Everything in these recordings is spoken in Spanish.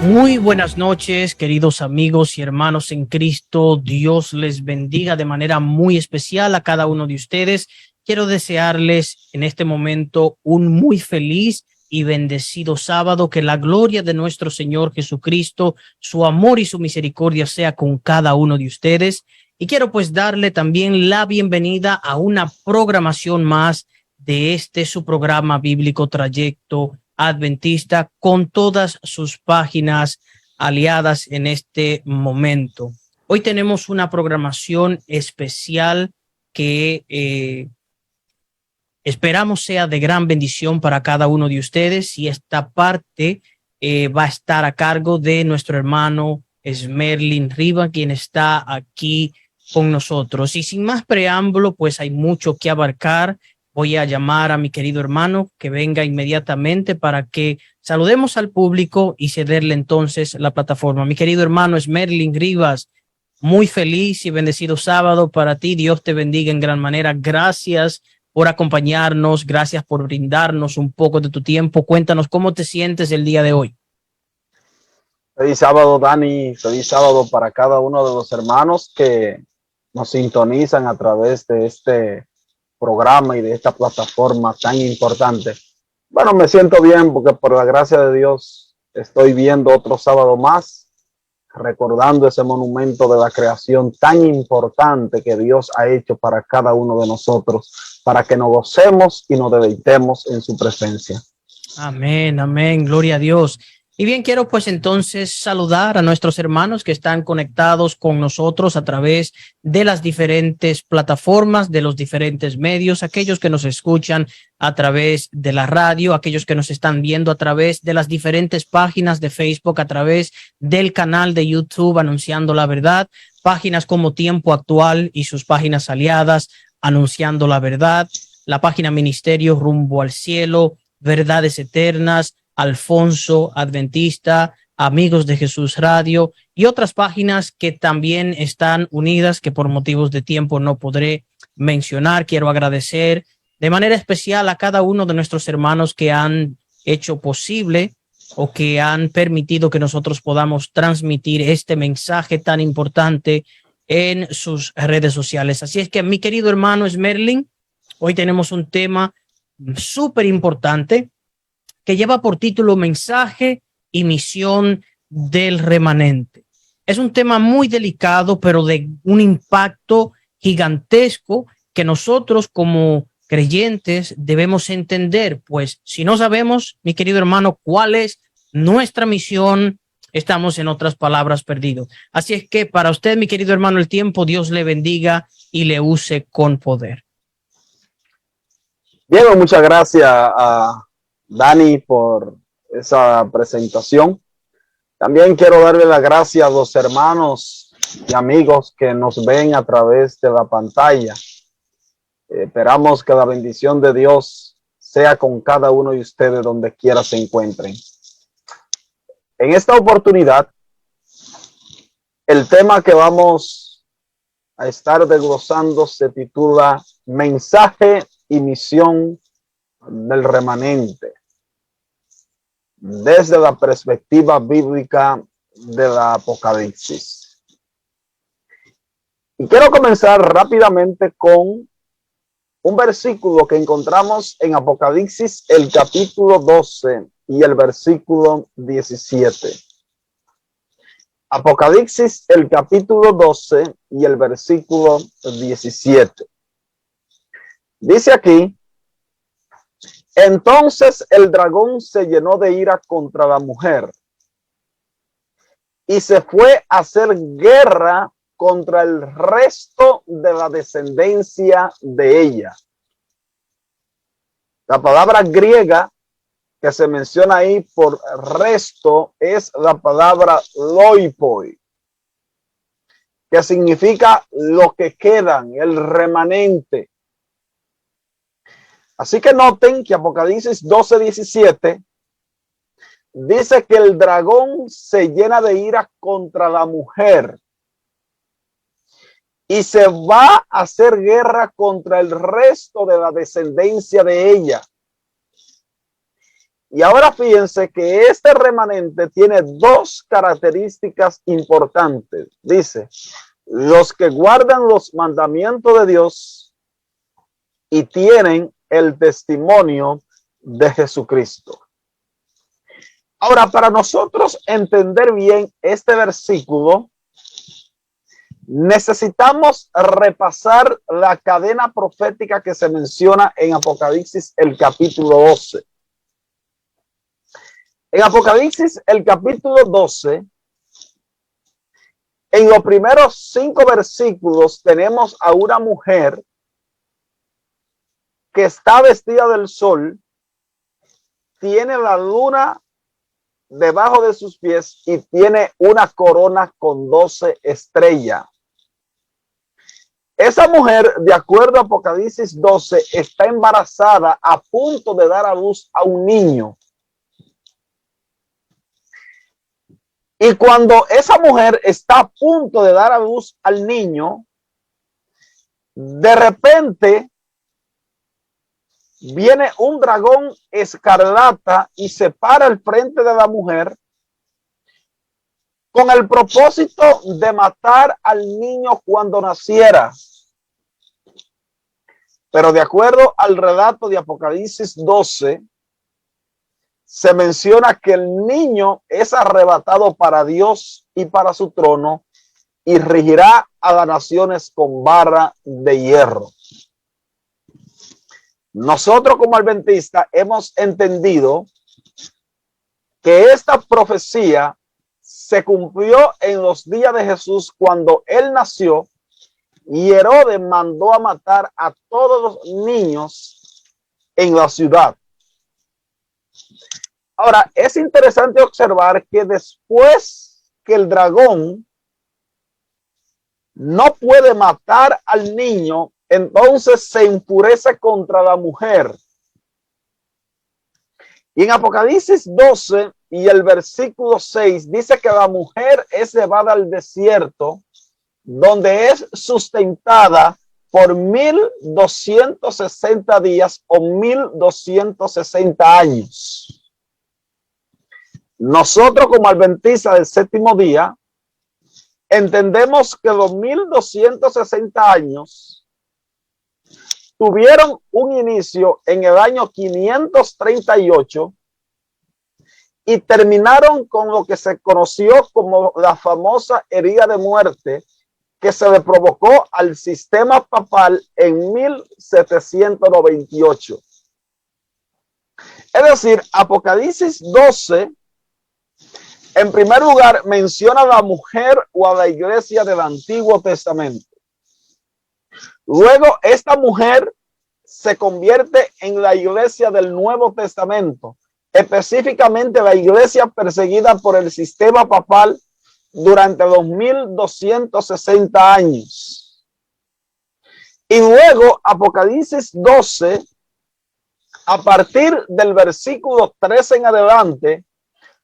Muy buenas noches, queridos amigos y hermanos en Cristo. Dios les bendiga de manera muy especial a cada uno de ustedes. Quiero desearles en este momento un muy feliz y bendecido sábado. Que la gloria de nuestro Señor Jesucristo, su amor y su misericordia sea con cada uno de ustedes. Y quiero pues darle también la bienvenida a una programación más de su programa bíblico Trayecto Adventista, con todas sus páginas aliadas en este momento. Hoy tenemos una programación especial que esperamos sea de gran bendición para cada uno de ustedes, y esta parte va a estar a cargo de nuestro hermano Esmerlin Riva, quien está aquí con nosotros. Y sin más preámbulo, pues hay mucho que abarcar. Voy a llamar a mi querido hermano que venga inmediatamente para que saludemos al público y cederle entonces la plataforma. Mi querido hermano Esmerlin Rivas, muy feliz y bendecido sábado para ti. Dios te bendiga en gran manera. Gracias por acompañarnos. Gracias por brindarnos un poco de tu tiempo. Cuéntanos cómo te sientes el día de hoy. Feliz sábado, Dani. Feliz sábado para cada uno de los hermanos que nos sintonizan a través de este programa y de esta plataforma tan importante. Bueno, me siento bien porque por la gracia de Dios estoy viendo otro sábado más, recordando ese monumento de la creación tan importante que Dios ha hecho para cada uno de nosotros, para que nos gocemos y nos deleitemos en su presencia. Amén, amén, gloria a Dios. Y bien, quiero pues entonces saludar a nuestros hermanos que están conectados con nosotros a través de las diferentes plataformas, de los diferentes medios, aquellos que nos escuchan a través de la radio, aquellos que nos están viendo a través de las diferentes páginas de Facebook, a través del canal de YouTube Anunciando la Verdad, páginas como Tiempo Actual y sus páginas aliadas Anunciando la Verdad, la página Ministerio Rumbo al Cielo, Verdades Eternas, Alfonso Adventista, Amigos de Jesús Radio y otras páginas que también están unidas, que por motivos de tiempo no podré mencionar. Quiero agradecer de manera especial a cada uno de nuestros hermanos que han hecho posible o que han permitido que nosotros podamos transmitir este mensaje tan importante en sus redes sociales. Así es que, mi querido hermano Esmerlin, hoy tenemos un tema súper importante que lleva por título Mensaje y Misión del Remanente. Es un tema muy delicado, pero de un impacto gigantesco que nosotros como creyentes debemos entender, pues si no sabemos, mi querido hermano, cuál es nuestra misión, estamos en otras palabras perdidos. Así es que para usted, mi querido hermano, el tiempo, Dios le bendiga y le use con poder. Diego, muchas gracias a Dani por esa presentación. También quiero darle las gracias a los hermanos y amigos que nos ven a través de la pantalla. Esperamos que la bendición de Dios sea con cada uno de ustedes donde quiera se encuentren. En esta oportunidad, el tema que vamos a estar desglosando se titula Mensaje y Misión del Remanente, desde la perspectiva bíblica de la Apocalipsis. Y quiero comenzar rápidamente con un versículo que encontramos en Apocalipsis, el capítulo 12 y el versículo 17. Apocalipsis, el capítulo 12 y el versículo 17. Dice aquí: entonces el dragón se llenó de ira contra la mujer y se fue a hacer guerra contra el resto de la descendencia de ella. La palabra griega que se menciona ahí por resto es la palabra loipoi, que significa lo que quedan, el remanente. Así que noten que Apocalipsis 12:17 dice que el dragón se llena de ira contra la mujer y se va a hacer guerra contra el resto de la descendencia de ella. Y ahora fíjense que este remanente tiene dos características importantes. Dice, los que guardan los mandamientos de Dios y tienen el testimonio de Jesucristo. Ahora, para nosotros entender bien este versículo, necesitamos repasar la cadena profética que se menciona en Apocalipsis, el capítulo 12. En Apocalipsis, el capítulo 12, en los primeros 5 versículos tenemos a una mujer que está vestida del sol, tiene la luna debajo de sus pies y tiene una corona con 12 estrellas. Esa mujer, de acuerdo a Apocalipsis 12, está embarazada a punto de dar a luz a un niño. Y cuando esa mujer está a punto de dar a luz al niño, de repente viene un dragón escarlata y se para al frente de la mujer con el propósito de matar al niño cuando naciera. Pero de acuerdo al relato de Apocalipsis 12, se menciona que el niño es arrebatado para Dios y para su trono y regirá a las naciones con vara de hierro. Nosotros como adventistas hemos entendido que esta profecía se cumplió en los días de Jesús cuando él nació y Herodes mandó a matar a todos los niños en la ciudad. Ahora, es interesante observar que después que el dragón no puede matar al niño, entonces se enfurece contra la mujer. Y en Apocalipsis 12 y el versículo 6 dice que la mujer es llevada al desierto, donde es sustentada por 1260 días o 1260 años. Nosotros como adventistas del séptimo día entendemos que los 1260 años tuvieron un inicio en el año 538 y terminaron con lo que se conoció como la famosa herida de muerte que se le provocó al sistema papal en 1798. Es decir, Apocalipsis 12, en primer lugar, menciona a la mujer o a la iglesia del Antiguo Testamento. Luego, esta mujer se convierte en la iglesia del Nuevo Testamento, específicamente la iglesia perseguida por el sistema papal durante los 1260 años. Y luego, Apocalipsis 12, a partir del versículo 13 en adelante,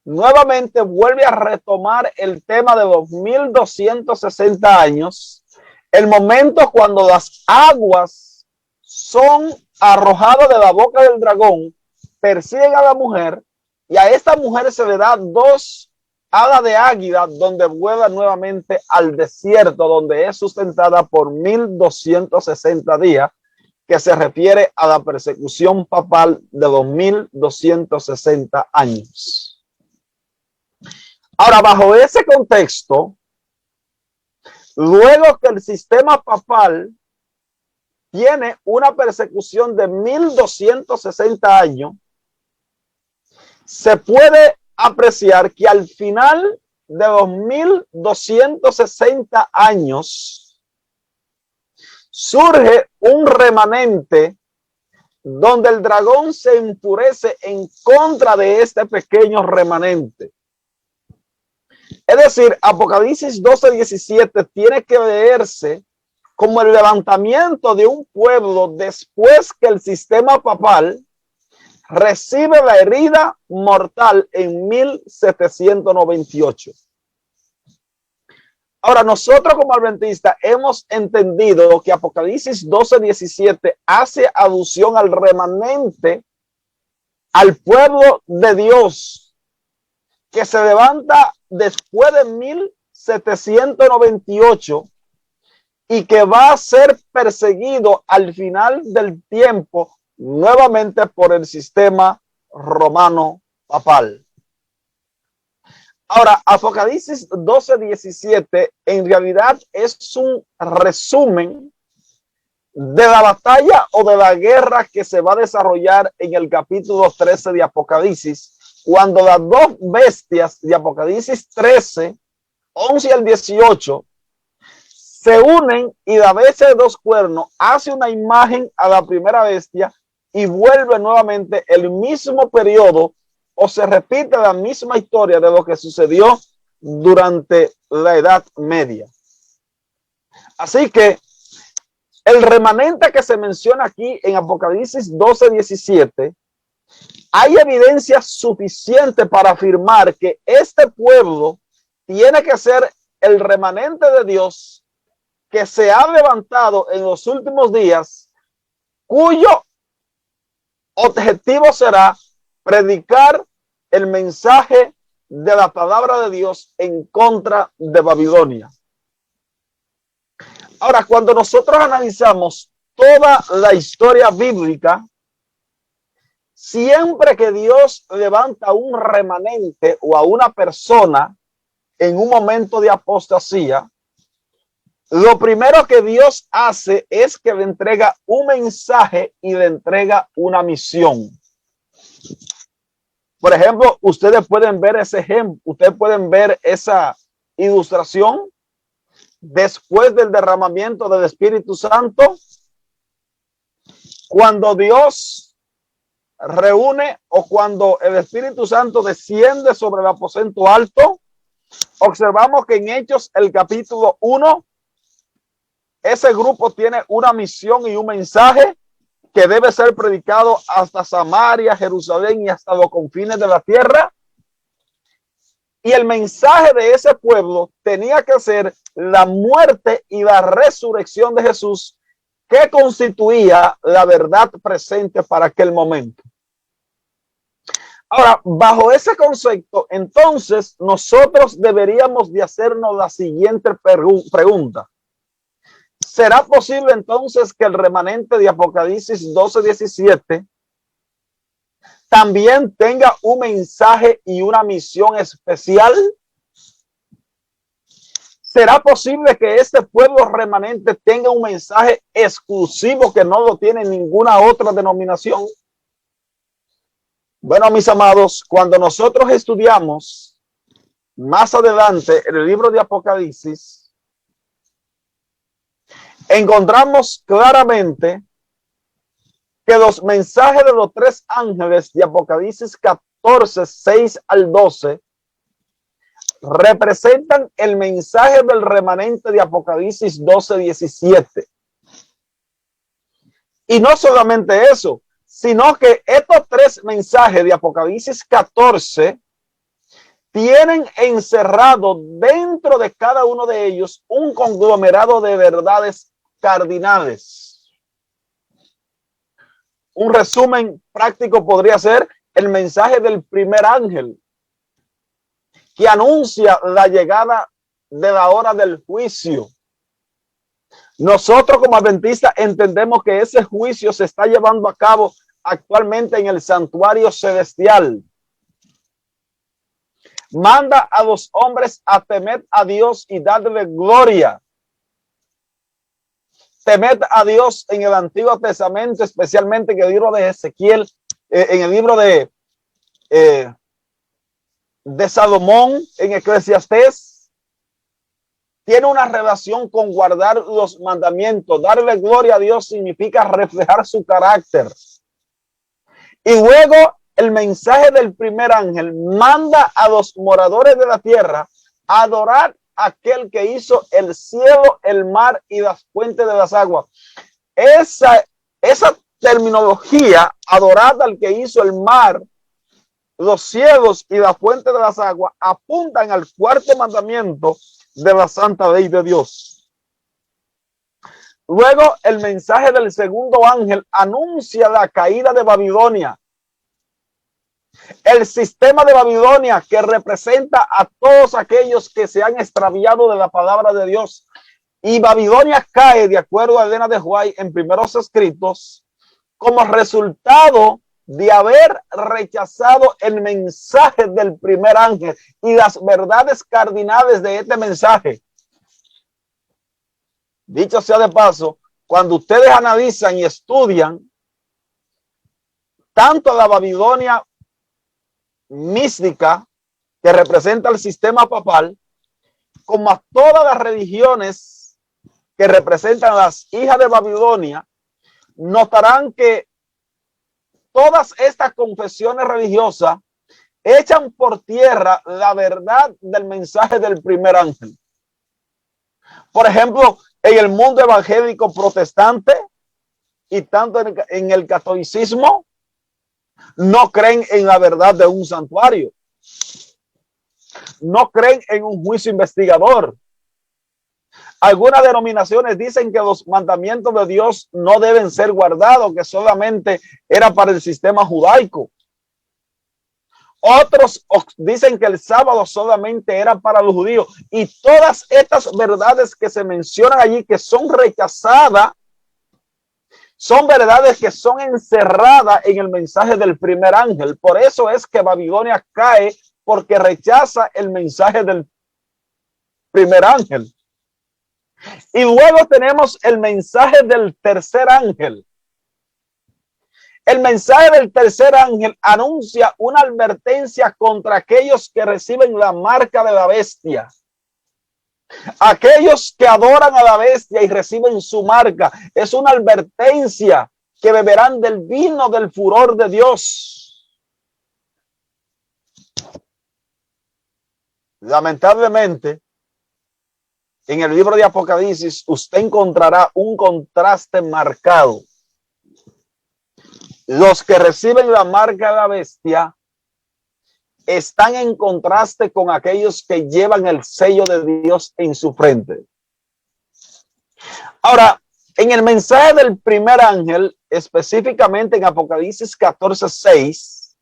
nuevamente vuelve a retomar el tema de los 1260 años, el momento cuando las aguas son arrojadas de la boca del dragón, persiguen a la mujer y a esta mujer se le da 2 alas de águila donde vuela nuevamente al desierto, donde es sustentada por 1260 días, que se refiere a la persecución papal de los 1260 años. Ahora, bajo ese contexto, luego que el sistema papal tiene una persecución de 1260 años, se puede apreciar que al final de los 1260 años surge un remanente donde el dragón se enfurece en contra de este pequeño remanente. Es decir, Apocalipsis 12:17 tiene que leerse como el levantamiento de un pueblo después que el sistema papal recibe la herida mortal en 1798. Ahora, nosotros como adventistas hemos entendido que Apocalipsis 12:17 hace alusión al remanente al pueblo de Dios que se levanta después de 1798 y que va a ser perseguido al final del tiempo nuevamente por el sistema romano papal. Ahora, Apocalipsis 12:17 en realidad es un resumen de la batalla o de la guerra que se va a desarrollar en el capítulo 13 de Apocalipsis, cuando las dos bestias de Apocalipsis 13, 11 al 18, se unen y la bestia de dos cuernos hace una imagen a la primera bestia y vuelve nuevamente el mismo periodo o se repite la misma historia de lo que sucedió durante la Edad Media. Así que el remanente que se menciona aquí en Apocalipsis 12:17, hay evidencia suficiente para afirmar que este pueblo tiene que ser el remanente de Dios que se ha levantado en los últimos días, cuyo objetivo será predicar el mensaje de la palabra de Dios en contra de Babilonia. Ahora, cuando nosotros analizamos toda la historia bíblica, siempre que Dios levanta un remanente o a una persona en un momento de apostasía, lo primero que Dios hace es que le entrega un mensaje y le entrega una misión. Por ejemplo, ustedes pueden ver ese ejemplo, ustedes pueden ver esa ilustración después del derramamiento del Espíritu Santo, cuando Dios reúne o cuando el Espíritu Santo desciende sobre el aposento alto. Observamos que en Hechos, el capítulo 1, ese grupo tiene una misión y un mensaje que debe ser predicado hasta Samaria, Jerusalén y hasta los confines de la tierra. Y el mensaje de ese pueblo tenía que ser la muerte y la resurrección de Jesús, que constituía la verdad presente para aquel momento. Ahora, bajo ese concepto, entonces nosotros deberíamos de hacernos la siguiente pregunta. ¿Será posible entonces que el remanente de Apocalipsis 12:17 también tenga un mensaje y una misión especial? ¿Será posible que este pueblo remanente tenga un mensaje exclusivo que no lo tiene ninguna otra denominación? Bueno, mis amados, cuando nosotros estudiamos más adelante en el libro de Apocalipsis, encontramos claramente que los mensajes de los tres ángeles de Apocalipsis 14, 6 al 12 representan el mensaje del remanente de Apocalipsis 12:17. Y no solamente eso, sino que estos tres mensajes de Apocalipsis 14 tienen encerrado dentro de cada uno de ellos un conglomerado de verdades cardinales. Un resumen práctico podría ser el mensaje del primer ángel, que anuncia la llegada de la hora del juicio. Nosotros como adventistas entendemos que ese juicio se está llevando a cabo actualmente en el santuario celestial. Manda a los hombres a temer a Dios y darle gloria. Temed a Dios en el Antiguo Testamento, especialmente en el libro de Ezequiel, en el libro de Salomón, en Eclesiastés. Tiene una relación con guardar los mandamientos. Darle gloria a Dios significa reflejar su carácter. Y luego el mensaje del primer ángel manda a los moradores de la tierra a adorar a aquel que hizo el cielo, el mar y las fuentes de las aguas. Esa terminología, adorar al que hizo el mar, los cielos y la fuente de las aguas, apuntan al cuarto mandamiento de la santa ley de Dios. Luego el mensaje del segundo ángel anuncia la caída de Babilonia. El sistema de Babilonia, que representa a todos aquellos que se han extraviado de la palabra de Dios. Y Babilonia cae, de acuerdo a Elena de White, en Primeros Escritos, como resultado de haber rechazado el mensaje del primer ángel y las verdades cardinales de este mensaje. Dicho sea de paso, cuando ustedes analizan y estudian tanto la Babilonia mística, que representa el sistema papal, como a todas las religiones que representan las hijas de Babilonia, notarán que todas estas confesiones religiosas echan por tierra la verdad del mensaje del primer ángel. Por ejemplo, en el mundo evangélico protestante y tanto en el catolicismo, no creen en la verdad de un santuario. No creen en un juicio investigador. Algunas denominaciones dicen que los mandamientos de Dios no deben ser guardados, que solamente era para el sistema judaico. Otros dicen que el sábado solamente era para los judíos. Y todas estas verdades que se mencionan allí, que son rechazadas, son verdades que son encerradas en el mensaje del primer ángel. Por eso es que Babilonia cae, porque rechaza el mensaje del primer ángel. Y luego tenemos el mensaje del tercer ángel. El mensaje del tercer ángel anuncia una advertencia contra aquellos que reciben la marca de la bestia. Aquellos que adoran a la bestia y reciben su marca, es una advertencia que beberán del vino del furor de Dios. Lamentablemente, en el libro de Apocalipsis, usted encontrará un contraste marcado. Los que reciben la marca de la bestia están en contraste con aquellos que llevan el sello de Dios en su frente. Ahora, en el mensaje del primer ángel, específicamente en Apocalipsis 14:6,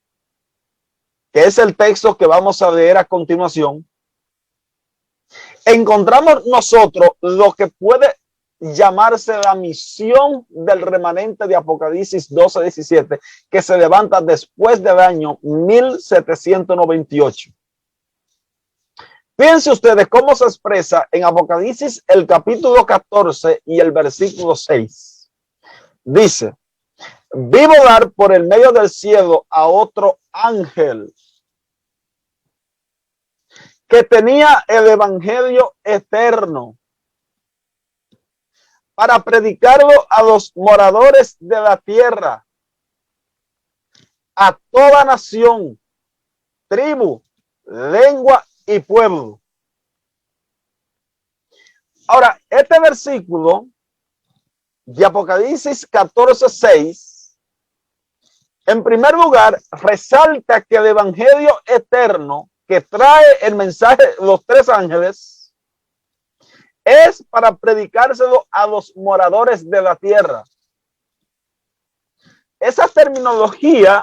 que es el texto que vamos a leer a continuación, encontramos nosotros lo que puede llamarse la misión del remanente de Apocalipsis 12:17, que se levanta después del año 1798. Fíjense ustedes cómo se expresa en Apocalipsis el capítulo 14 y el versículo 6. Dice: vi volar por el medio del cielo a otro ángel que tenía el evangelio eterno para predicarlo a los moradores de la tierra, a toda nación, tribu, lengua y pueblo. Ahora, este versículo de Apocalipsis 14:6, en primer lugar, resalta que el evangelio eterno que trae el mensaje de los tres ángeles es para predicárselo a los moradores de la tierra. Esa terminología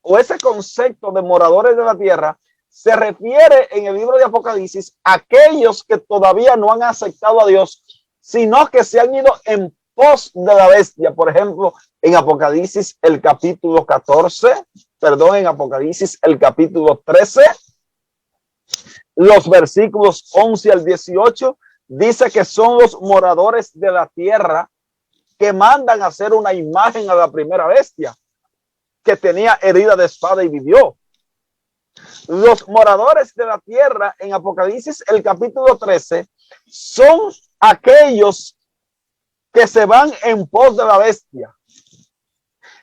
o ese concepto de moradores de la tierra se refiere en el libro de Apocalipsis a aquellos que todavía no han aceptado a Dios, sino que se han ido en pos de la bestia. Por ejemplo, en Apocalipsis el capítulo 14, en Apocalipsis el capítulo 13, los versículos 11 al 18, dice que son los moradores de la tierra que mandan a hacer una imagen a la primera bestia que tenía herida de espada y vivió. Los moradores de la tierra en Apocalipsis el capítulo 13 son aquellos que se van en pos de la bestia.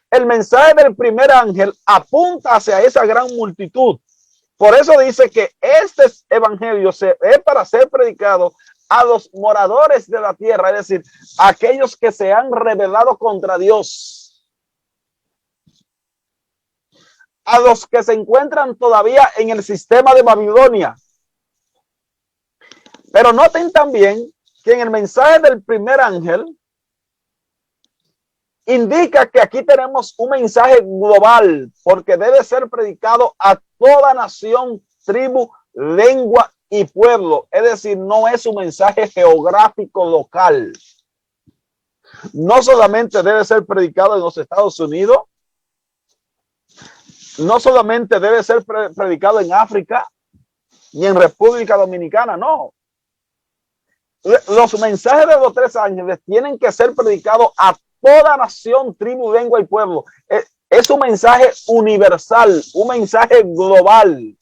El mensaje del primer ángel apunta hacia esa gran multitud. Por eso dice que este evangelio es para ser predicado a los moradores de la tierra, es decir, aquellos que se han rebelado contra Dios, a los que se encuentran todavía en el sistema de Babilonia. Pero noten también que en el mensaje del primer ángel indica que aquí tenemos un mensaje global, porque debe ser predicado a toda nación, tribu, lengua y pueblo. Es decir, no es un mensaje geográfico local. No solamente debe ser predicado en los Estados Unidos, no solamente debe ser predicado en África y en República Dominicana, no. Los mensajes de los 3 ángeles tienen que ser predicados a toda nación, tribu, lengua y pueblo. Es un mensaje universal, un mensaje global.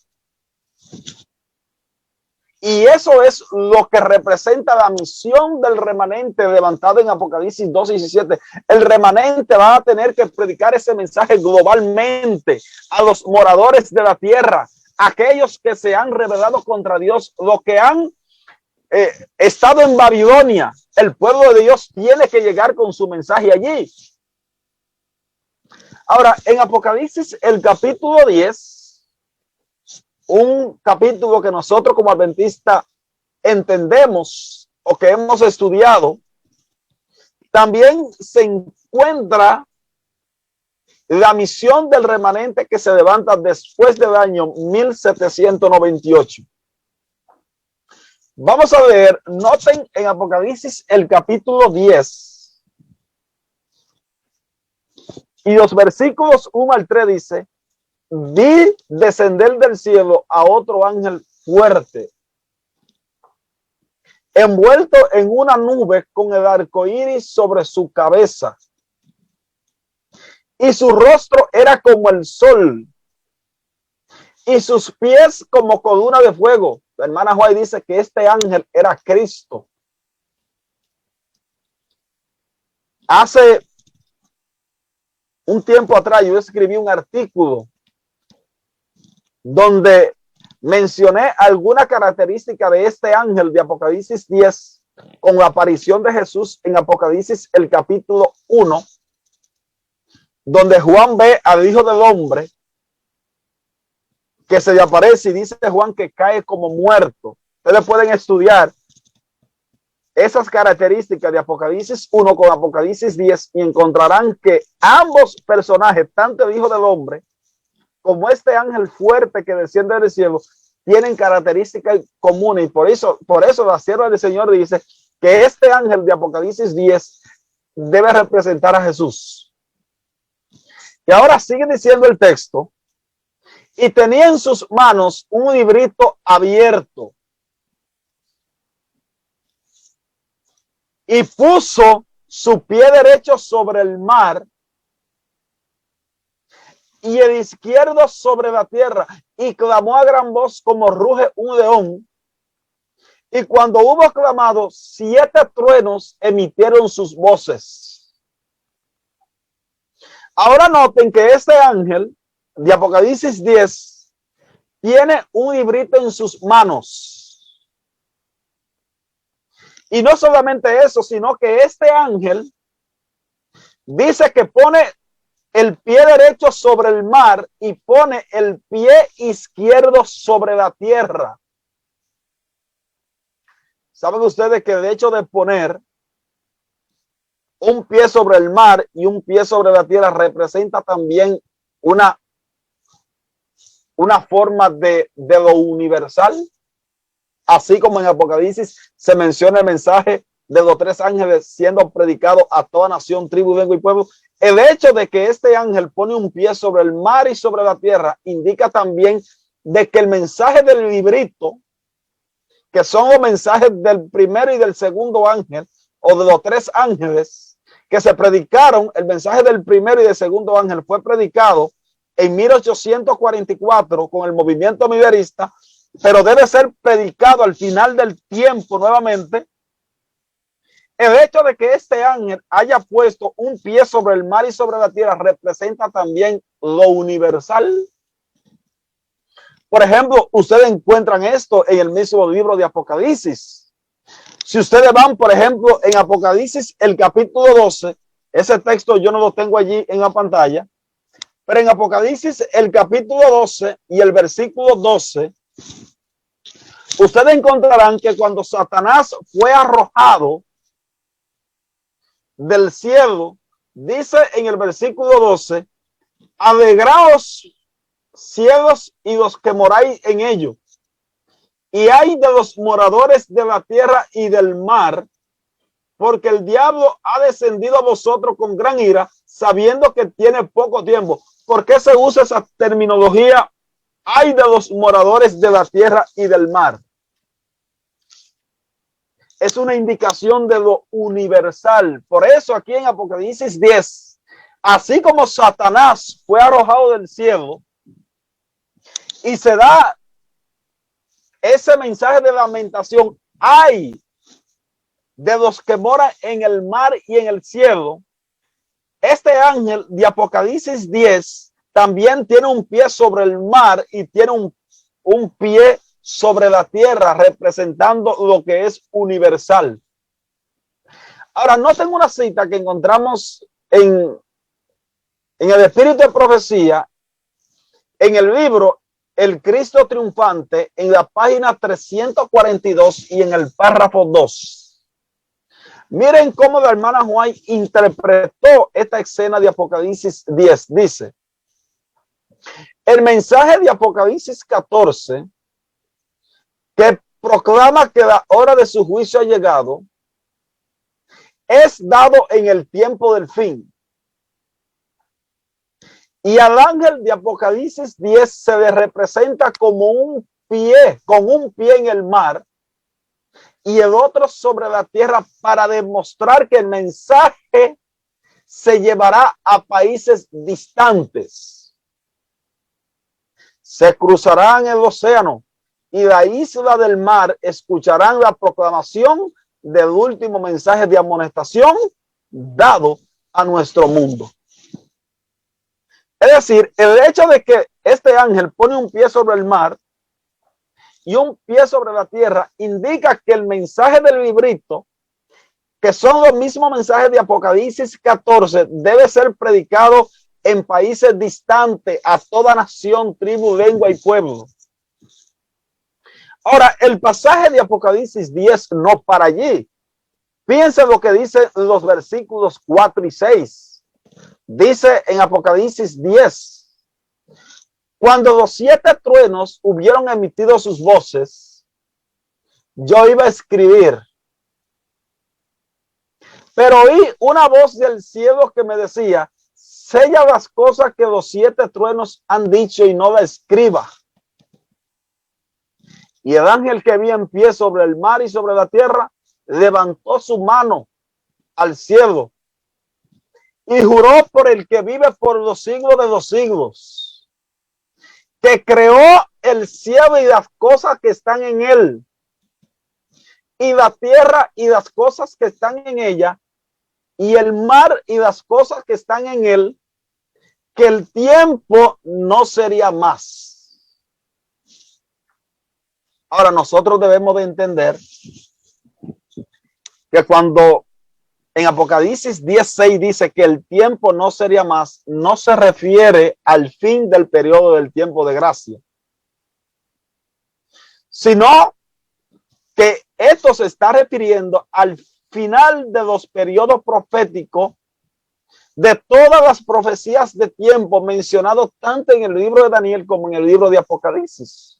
Y eso es lo que representa la misión del remanente levantado en Apocalipsis 2:17. El remanente va a tener que predicar ese mensaje globalmente a los moradores de la tierra, aquellos que se han rebelado contra Dios, los que han estado en Babilonia. El pueblo de Dios tiene que llegar con su mensaje allí. Ahora, en Apocalipsis, el capítulo 10, un capítulo que nosotros como adventistas entendemos o que hemos estudiado, también se encuentra la misión del remanente que se levanta después del año 1798. Vamos a ver, noten en Apocalipsis el capítulo 10 y los versículos 1 al 3 dice: vi descender del cielo a otro ángel fuerte, envuelto en una nube con el arco iris sobre su cabeza, y su rostro era como el sol, y sus pies como columna de fuego. La hermana Juárez dice que este ángel era Cristo. Hace un tiempo atrás yo escribí un artículo donde mencioné alguna característica de este ángel de Apocalipsis 10 con la aparición de Jesús en Apocalipsis el capítulo 1, donde Juan ve al Hijo del Hombre que se le aparece y dice Juan que cae como muerto. Ustedes pueden estudiar esas características de Apocalipsis 1 con Apocalipsis 10 y encontrarán que ambos personajes, tanto el Hijo del Hombre como este ángel fuerte que desciende del cielo, tienen características comunes, y por eso la sierva del Señor dice que este ángel de Apocalipsis 10 debe representar a Jesús. Y ahora sigue diciendo el texto: y tenía en sus manos un librito abierto, y puso su pie derecho sobre el mar y el izquierdo sobre la tierra, y clamó a gran voz como ruge un león. Y cuando hubo clamado, 7 truenos emitieron sus voces. Ahora noten que este ángel de Apocalipsis 10 tiene un librito en sus manos. Y no solamente eso, sino que este ángel dice que pone el pie derecho sobre el mar y pone el pie izquierdo sobre la tierra. ¿Saben ustedes que el hecho de poner un pie sobre el mar y un pie sobre la tierra representa también una forma de lo universal? Así como en Apocalipsis se menciona el mensaje de los 3 ángeles siendo predicado a toda nación, tribu, lengua y pueblo. El hecho de que este ángel pone un pie sobre el mar y sobre la tierra indica también de que el mensaje del librito, que son los mensajes del primero y del segundo ángel, o de los 3 ángeles que se predicaron, el mensaje del primero y del segundo ángel fue predicado en 1844 con el movimiento milerista, pero debe ser predicado al final del tiempo nuevamente. El hecho de que este ángel haya puesto un pie sobre el mar y sobre la tierra representa también lo universal. Por ejemplo, ustedes encuentran esto en el mismo libro de Apocalipsis. Si ustedes van, por ejemplo, en Apocalipsis, el capítulo 12, ese texto yo no lo tengo allí en la pantalla, pero en Apocalipsis, el capítulo 12 y el versículo 12, ustedes encontrarán que cuando Satanás fue arrojado del cielo dice en el versículo 12, alegraos cielos y los que moráis en ellos, y hay de los moradores de la tierra y del mar, porque el diablo ha descendido a vosotros con gran ira, sabiendo que tiene poco tiempo. ¿Por qué se usa esa terminología? Hay de los moradores de la tierra y del mar. Es una indicación de lo universal. Por eso aquí en Apocalipsis 10, así como Satanás fue arrojado del cielo y se da ese mensaje de lamentación, hay de los que moran en el mar y en el cielo. Este ángel de Apocalipsis 10 también tiene un pie sobre el mar y tiene un pie sobre la tierra, representando lo que es universal. Ahora, noten una cita que encontramos en el Espíritu de Profecía, en el libro El Cristo Triunfante, en la página 342 y en el párrafo 2. Miren cómo la hermana White interpretó esta escena de Apocalipsis 10. Dice, el mensaje de Apocalipsis 14, que proclama que la hora de su juicio ha llegado, es dado en el tiempo del fin. Y al ángel de Apocalipsis 10 se le representa como un pie, con un pie en el mar y el otro sobre la tierra, para demostrar que el mensaje se llevará a países distantes. Se cruzarán el océano y la isla del mar escucharán la proclamación del último mensaje de amonestación dado a nuestro mundo. Es decir, el hecho de que este ángel pone un pie sobre el mar y un pie sobre la tierra indica que el mensaje del librito, que son los mismos mensajes de Apocalipsis 14, debe ser predicado en países distantes, a toda nación, tribu, lengua y pueblo. Ahora, el pasaje de Apocalipsis 10 no para allí. Fíjense lo que dicen los versículos 4 y 6. Dice en Apocalipsis 10, cuando los 7 truenos hubieron emitido sus voces, yo iba a escribir, pero oí una voz del cielo que me decía, sella las cosas que los 7 truenos han dicho y no la escriba. Y el ángel que vi en pie sobre el mar y sobre la tierra levantó su mano al cielo y juró por el que vive por los siglos de los siglos, que creó el cielo y las cosas que están en él, y la tierra y las cosas que están en ella, y el mar y las cosas que están en él, que el tiempo no sería más. Ahora nosotros debemos de entender que cuando en Apocalipsis 10:6 dice que el tiempo no sería más, no se refiere al fin del periodo del tiempo de gracia, sino que esto se está refiriendo al final de los periodos proféticos de todas las profecías de tiempo mencionados tanto en el libro de Daniel como en el libro de Apocalipsis.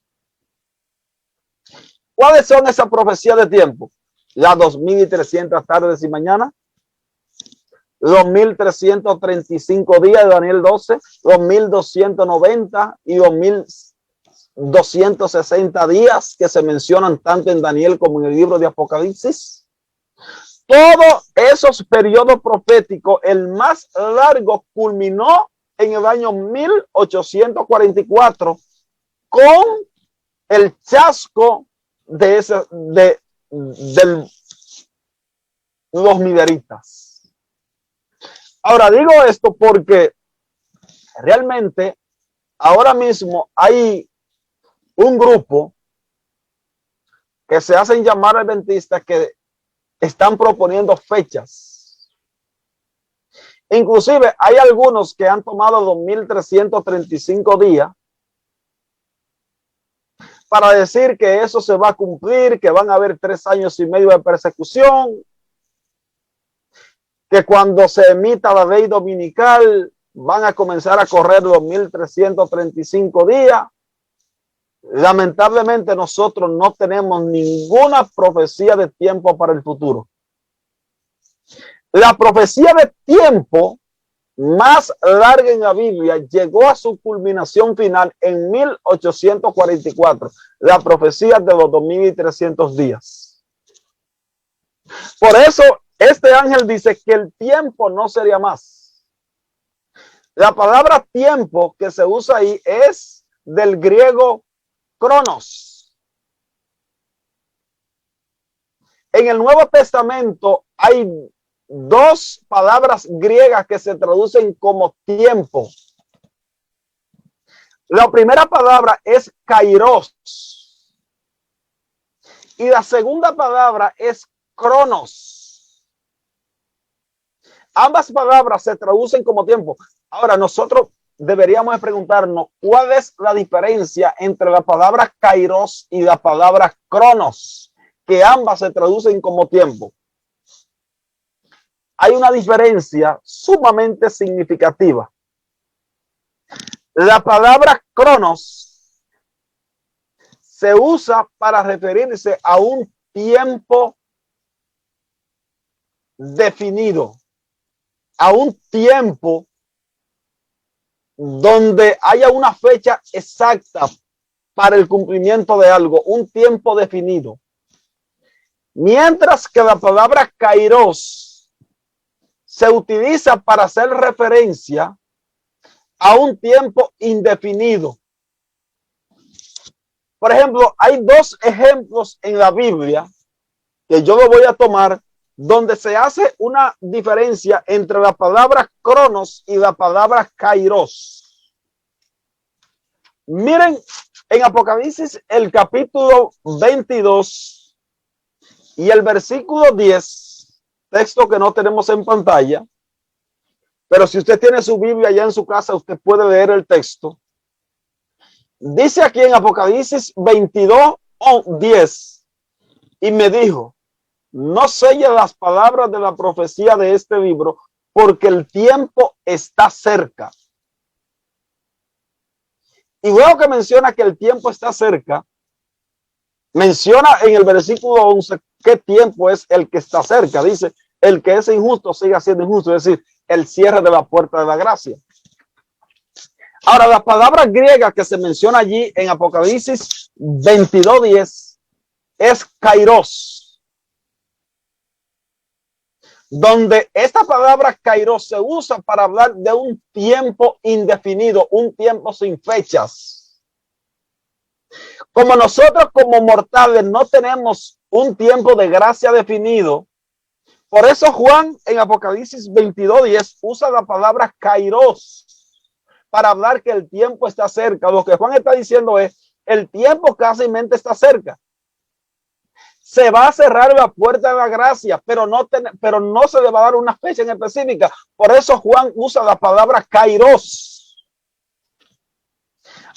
¿Cuáles son esas profecías de tiempo? Las 2300 tardes y mañanas, los 1335 días de Daniel 12, los 1290 y los 1260 días que se mencionan tanto en Daniel como en el libro de Apocalipsis. Todos esos periodos proféticos, el más largo culminó en el año 1844 con el chasco de los mideritas. Ahora digo esto porque realmente ahora mismo hay un grupo que se hacen llamar adventistas que están proponiendo fechas. Inclusive hay algunos que han tomado 2335 días para decir que eso se va a cumplir, que van a haber 3 años y medio de persecución, que cuando se emita la ley dominical van a comenzar a correr los 1335 días. Lamentablemente nosotros no tenemos ninguna profecía de tiempo para el futuro. La profecía de tiempo más larga en la Biblia llegó a su culminación final en 1844, la profecía de los 2300 días. Por eso este ángel dice que el tiempo no sería más. La palabra tiempo que se usa ahí es del griego cronos. En el Nuevo Testamento hay dos palabras griegas que se traducen como tiempo. La primera palabra es kairos y la segunda palabra es cronos. Ambas palabras se traducen como tiempo. Ahora nosotros deberíamos preguntarnos cuál es la diferencia entre la palabra kairos y la palabra cronos, que ambas se traducen como tiempo. Hay una diferencia sumamente significativa. La palabra cronos se usa para referirse a un tiempo definido, a un tiempo donde haya una fecha exacta para el cumplimiento de algo, un tiempo definido. Mientras que la palabra kairos se utiliza para hacer referencia a un tiempo indefinido. Por ejemplo, hay dos ejemplos en la Biblia que yo lo voy a tomar donde se hace una diferencia entre la palabra cronos y la palabra kairos. Miren en Apocalipsis el capítulo 22 y el versículo 10, texto que no tenemos en pantalla, pero si usted tiene su Biblia allá en su casa, usted puede leer el texto. Dice aquí en Apocalipsis 22, 10, y me dijo: no selle las palabras de la profecía de este libro, porque el tiempo está cerca. Y luego que menciona que el tiempo está cerca, menciona en el versículo 11 qué tiempo es el que está cerca. Dice: el que es injusto siga siendo injusto, es decir, el cierre de la puerta de la gracia. Ahora, la palabra griega que se menciona allí en Apocalipsis 22:10 es kairos, donde esta palabra kairos se usa para hablar de un tiempo indefinido, un tiempo sin fechas. Como nosotros como mortales no tenemos un tiempo de gracia definido, por eso Juan en Apocalipsis 22:10 usa la palabra kairos para hablar que el tiempo está cerca. Lo que Juan está diciendo es: el tiempo casi está cerca. Se va a cerrar la puerta de la gracia, pero no se le va a dar una fecha en específica. Por eso Juan usa la palabra kairos.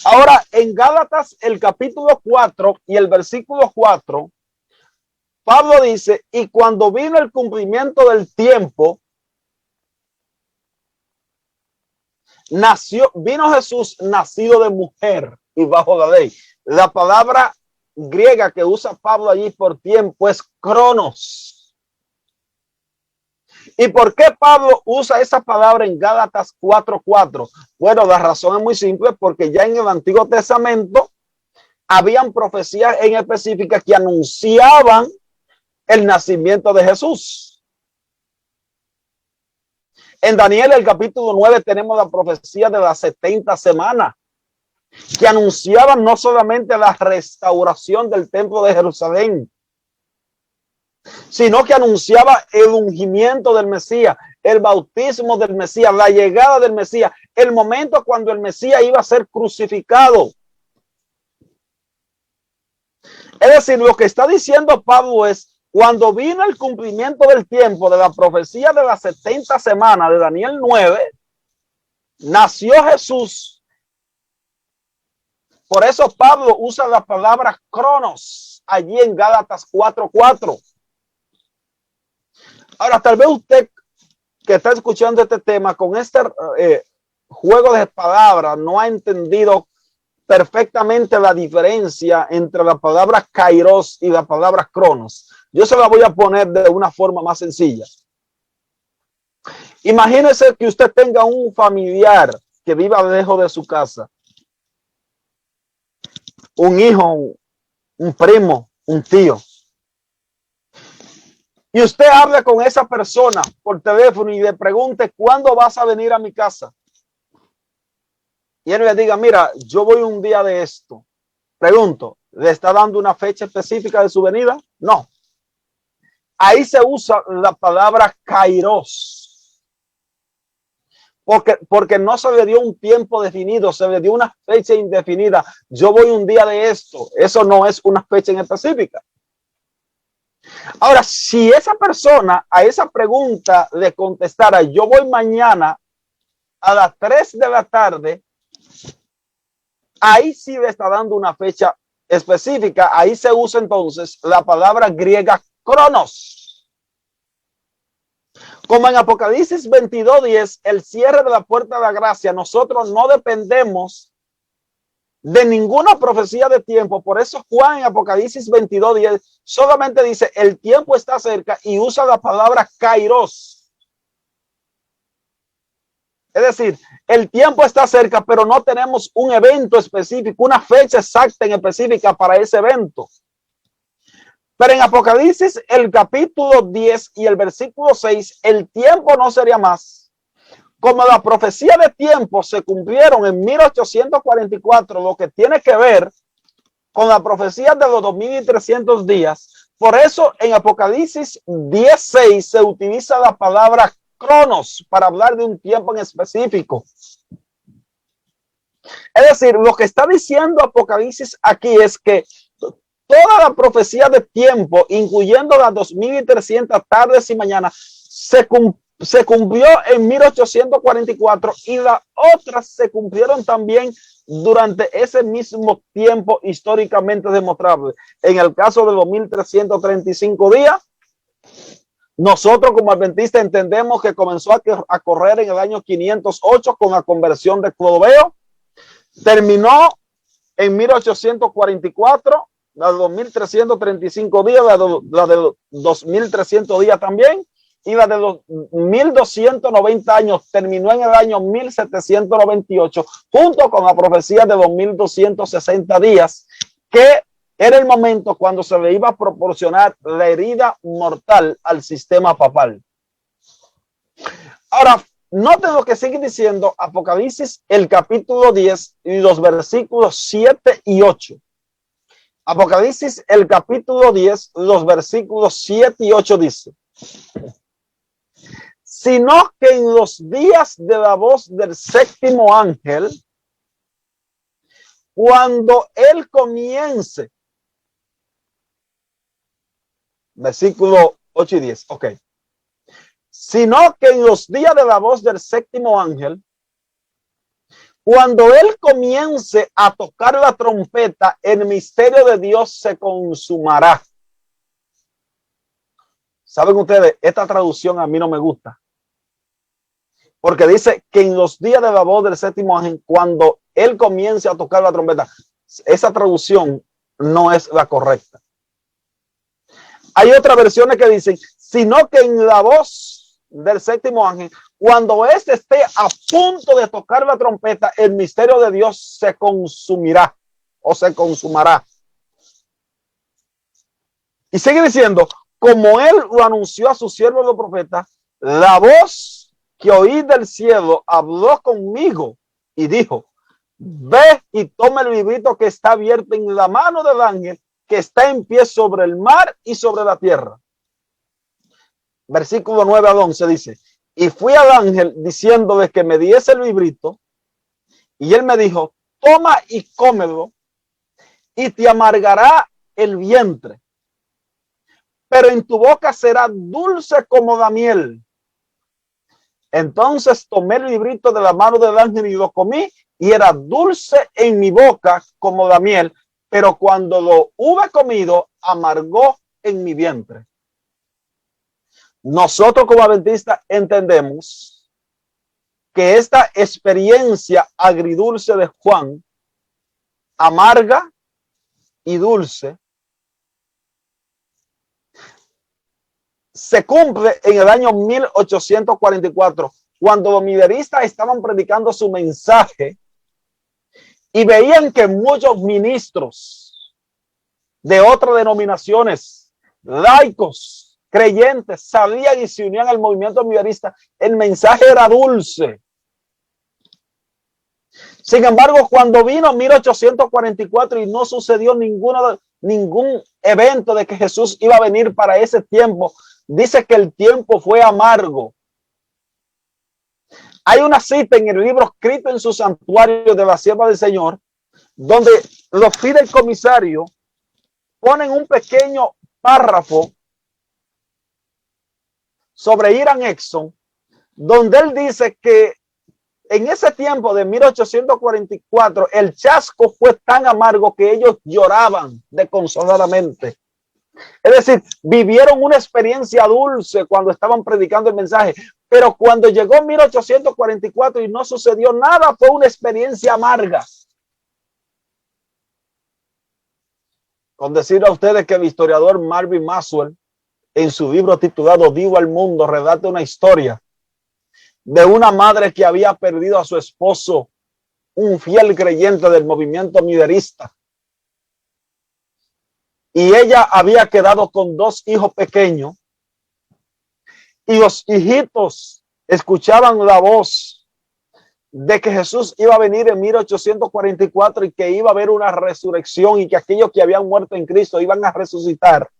Ahora, en Gálatas, el capítulo 4 y el versículo 4, Pablo dice: y cuando vino el cumplimiento del tiempo, vino Jesús nacido de mujer y bajo la ley. La palabra griega que usa Pablo allí por tiempo es cronos. ¿Y por qué Pablo usa esa palabra en Gálatas 4:4? Bueno, la razón es muy simple, porque ya en el Antiguo Testamento habían profecías en específica que anunciaban el nacimiento de Jesús. En Daniel, el capítulo 9, tenemos la profecía de las 70 semanas, que anunciaban no solamente la restauración del templo de Jerusalén, sino que anunciaba el ungimiento del Mesías, el bautismo del Mesías, la llegada del Mesías, el momento cuando el Mesías iba a ser crucificado. Es decir, lo que está diciendo Pablo es: cuando vino el cumplimiento del tiempo de la profecía de las 70 semanas de Daniel 9, nació Jesús. Por eso Pablo usa la palabra cronos allí en Gálatas 4:4. Ahora, tal vez usted que está escuchando este tema con este juego de palabras no ha entendido perfectamente la diferencia entre la palabra kairos y la palabra cronos. Yo se la voy a poner de una forma más sencilla. Imagínese que usted tenga un familiar que viva lejos de su casa, un hijo, un primo, un tío, y usted habla con esa persona por teléfono y le pregunte ¿cuándo vas a venir a mi casa? Y él le diga, mira, yo voy un día de esto. Pregunto, ¿le está dando una fecha específica de su venida? No. Ahí se usa la palabra kairos. Porque no se le dio un tiempo definido, se le dio una fecha indefinida. Yo voy un día de esto. Eso no es una fecha en específica. Ahora, si esa persona a esa pregunta le contestara, yo voy mañana a las 3 de la tarde, ahí sí le está dando una fecha específica. Ahí se usa entonces la palabra griega cronos. Como en Apocalipsis 22:10, el cierre de la puerta de la gracia, nosotros no dependemos de ninguna profecía de tiempo. Por eso Juan en Apocalipsis 22:10 solamente dice el tiempo está cerca y usa la palabra kairos. Es decir, el tiempo está cerca, pero no tenemos un evento específico, una fecha exacta en específica para ese evento. Pero en Apocalipsis, el capítulo 10 y el versículo 6, el tiempo no sería más. Como la profecía de tiempo se cumplieron en 1844, lo que tiene que ver con la profecía de los 2300 días. Por eso en Apocalipsis 10:6 se utiliza la palabra cronos para hablar de un tiempo en específico. Es decir, lo que está diciendo Apocalipsis aquí es que toda la profecía de tiempo, incluyendo las 2300 tardes y mañanas, se cumplió en 1844 y las otras se cumplieron también durante ese mismo tiempo históricamente demostrable. En el caso de los 1335 días, nosotros como adventistas entendemos que comenzó a correr en el año 508 con la conversión de Clodoveo, terminó en 1844, la de 2335 días, la de los 2300 días también, y la de los 1290 años terminó en el año 1798, junto con la profecía de los 1260 días, que era el momento cuando se le iba a proporcionar la herida mortal al sistema papal. Ahora, noten lo que sigue diciendo Apocalipsis, el capítulo 10 y los versículos 7 y 8. Apocalipsis, el capítulo 10, los versículos 7 y 8 dice: sino que en los días de la voz del séptimo ángel, cuando él comience, versículo 8 y 10, ok. Sino que en los días de la voz del séptimo ángel, cuando él comience a tocar la trompeta, el misterio de Dios se consumará. ¿Saben ustedes? Esta traducción a mí no me gusta. Porque dice que en los días de la voz del séptimo ángel, cuando él comience a tocar la trompeta, esa traducción no es la correcta. Hay otras versiones que dicen, sino que en la voz del séptimo ángel, cuando éste esté a punto de tocar la trompeta, el misterio de Dios se consumirá o se consumará. Y sigue diciendo, como él lo anunció a sus siervos los profetas, la voz que oí del cielo habló conmigo y dijo, ve y toma el librito que está abierto en la mano del ángel que está en pie sobre el mar y sobre la tierra. Versículo 9 al 11 dice, y fui al ángel diciéndole que me diese el librito, y él me dijo, toma y cómelo, y te amargará el vientre, pero en tu boca será dulce como la miel. Entonces tomé el librito de la mano del ángel y lo comí, y era dulce en mi boca como la miel, pero cuando lo hube comido, amargó en mi vientre. nosotros como adventistas entendemos que esta experiencia agridulce de Juan, amarga y dulce, se cumple en el año 1844, cuando los mineristas estaban predicando su mensaje y veían que muchos ministros de otras denominaciones, laicos, creyentes, salían y se unían al movimiento minerista. El mensaje era dulce. Sin embargo, cuando vino 1844 y no sucedió ningún evento de que Jesús iba a venir para ese tiempo, dice que el tiempo fue amargo. Hay una cita en el libro escrito en su santuario de la sierva del Señor, donde los fideicomisarios ponen un pequeño párrafo sobre Hiram Edson, donde él dice que en ese tiempo de 1844, el chasco fue tan amargo que ellos lloraban desconsoladamente. Es decir, vivieron una experiencia dulce cuando estaban predicando el mensaje, pero cuando llegó 1844 y no sucedió nada, fue una experiencia amarga. Con decir a ustedes que el historiador Marvin Maxwell, en su libro titulado Digo al Mundo, relata una historia de una madre que había perdido a su esposo, un fiel creyente del movimiento minerista. Y ella había quedado con 2 hijos pequeños. Y los hijitos escuchaban la voz de que Jesús iba a venir en 1844 y que iba a haber una resurrección y que aquellos que habían muerto en Cristo iban a resucitar.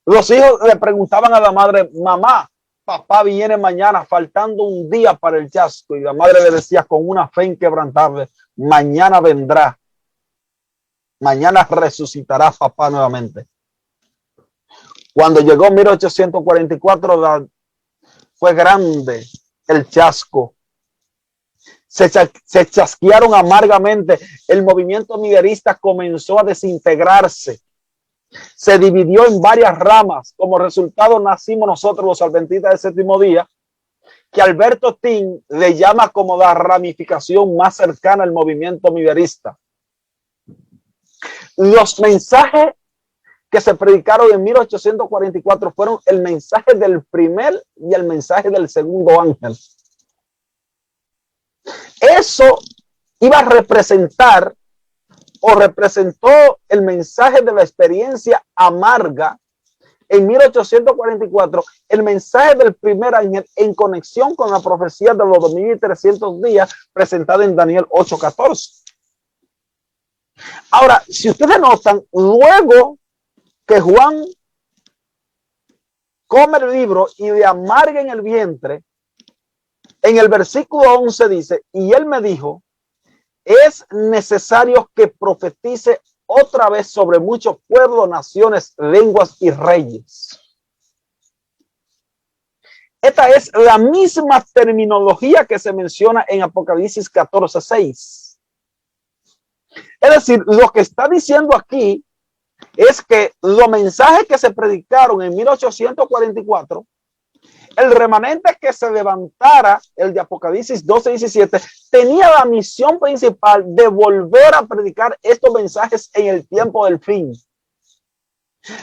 Los hijos le preguntaban a la madre: mamá, papá viene mañana, faltando un día para el chasco. Y la madre le decía con una fe inquebrantable: mañana vendrá. Mañana resucitará papá nuevamente. Cuando llegó 1844, fue grande el chasco. Se chasquearon amargamente. El movimiento minerista comenzó a desintegrarse. Se dividió en varias ramas. Como resultado nacimos nosotros los adventistas del séptimo día, que Alberto Tin le llama como la ramificación más cercana al movimiento minerista. Los mensajes que se predicaron en 1844 fueron el mensaje del primer y el mensaje del segundo ángel. Eso iba a representar o representó el mensaje de la experiencia amarga en 1844, el mensaje del primer ángel en conexión con la profecía de los 2300 días presentada en Daniel 8:14. Ahora, si ustedes notan, luego que Juan come el libro y le amarga en el vientre, en el versículo 11 dice: y él me dijo, es necesario que profetice otra vez sobre muchos pueblos, naciones, lenguas y reyes. Esta es la misma terminología que se menciona en Apocalipsis 14:6. Es decir, lo que está diciendo aquí es que los mensajes que se predicaron en 1844, el remanente que se levantara, el de Apocalipsis 12:17, tenía la misión principal de volver a predicar estos mensajes en el tiempo del fin,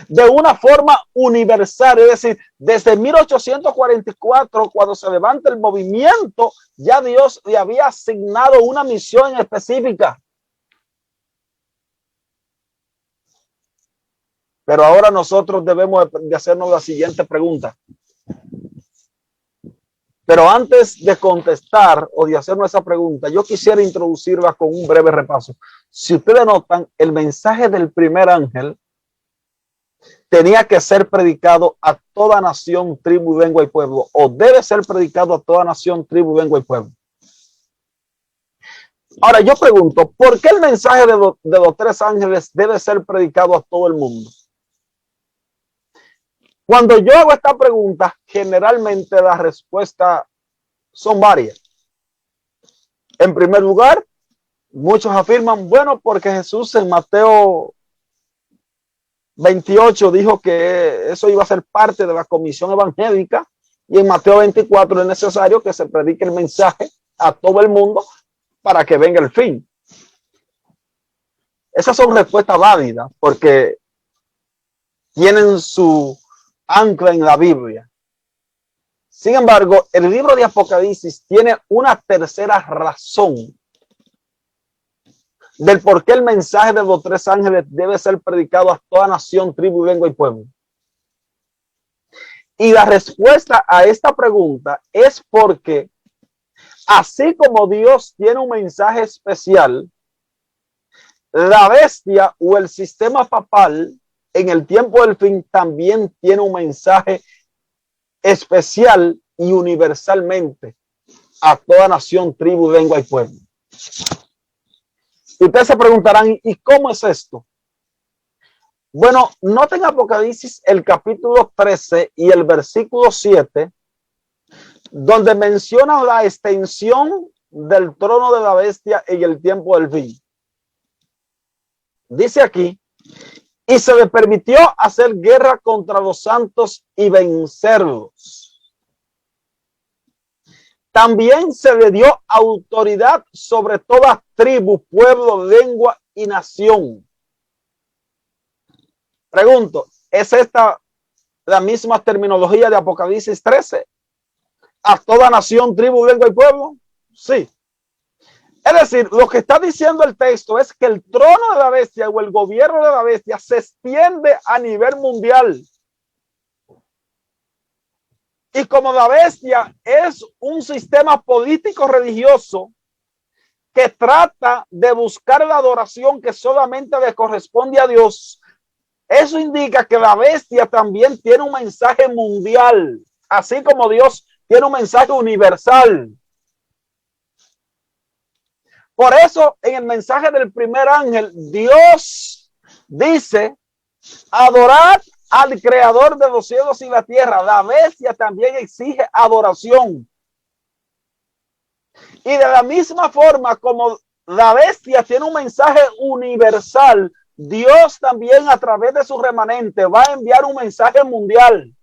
de una forma universal. Es decir, desde 1844, cuando se levanta el movimiento, ya Dios le había asignado una misión específica. Pero ahora nosotros debemos de hacernos la siguiente pregunta. Pero antes de contestar o de hacernos esa pregunta, yo quisiera introducirla con un breve repaso. Si ustedes notan, el mensaje del primer ángel tenía que ser predicado a toda nación, tribu, lengua y pueblo, o debe ser predicado a toda nación, tribu, lengua y pueblo. Ahora yo pregunto, ¿por qué el mensaje de los 3 ángeles debe ser predicado a todo el mundo? Cuando yo hago esta pregunta, generalmente las respuestas son varias. En primer lugar, muchos afirman, bueno, porque Jesús en Mateo 28 dijo que eso iba a ser parte de la comisión evangélica, y en Mateo 24 es necesario que se predique el mensaje a todo el mundo para que venga el fin. Esas son respuestas válidas porque tienen su ancla en la Biblia. Sin embargo, el libro de Apocalipsis tiene una tercera razón del por qué el mensaje de los tres ángeles debe ser predicado a toda nación, tribu, lengua y pueblo. Y la respuesta a esta pregunta es porque así como Dios tiene un mensaje especial, la bestia o el sistema papal en el tiempo del fin también tiene un mensaje especial y universalmente a toda nación, tribu, lengua y pueblo. Y ustedes se preguntarán, ¿y cómo es esto? Bueno, noten Apocalipsis el capítulo 13 y el versículo 7, donde menciona la extensión del trono de la bestia en el tiempo del fin. Dice aquí, y se le permitió hacer guerra contra los santos y vencerlos. También se le dio autoridad sobre toda tribu, pueblo, lengua y nación. Pregunto, ¿es esta la misma terminología de Apocalipsis 13? ¿A toda nación, tribu, lengua y pueblo? Sí. Es decir, lo que está diciendo el texto es que el trono de la bestia o el gobierno de la bestia se extiende a nivel mundial. Y como la bestia es un sistema político religioso que trata de buscar la adoración que solamente le corresponde a Dios, eso indica que la bestia también tiene un mensaje mundial, así como Dios tiene un mensaje universal. Por eso, en el mensaje del primer ángel, Dios dice, adorad al creador de los cielos y la tierra. La bestia también exige adoración. Y de la misma forma como la bestia tiene un mensaje universal, Dios también a través de su remanente va a enviar un mensaje mundial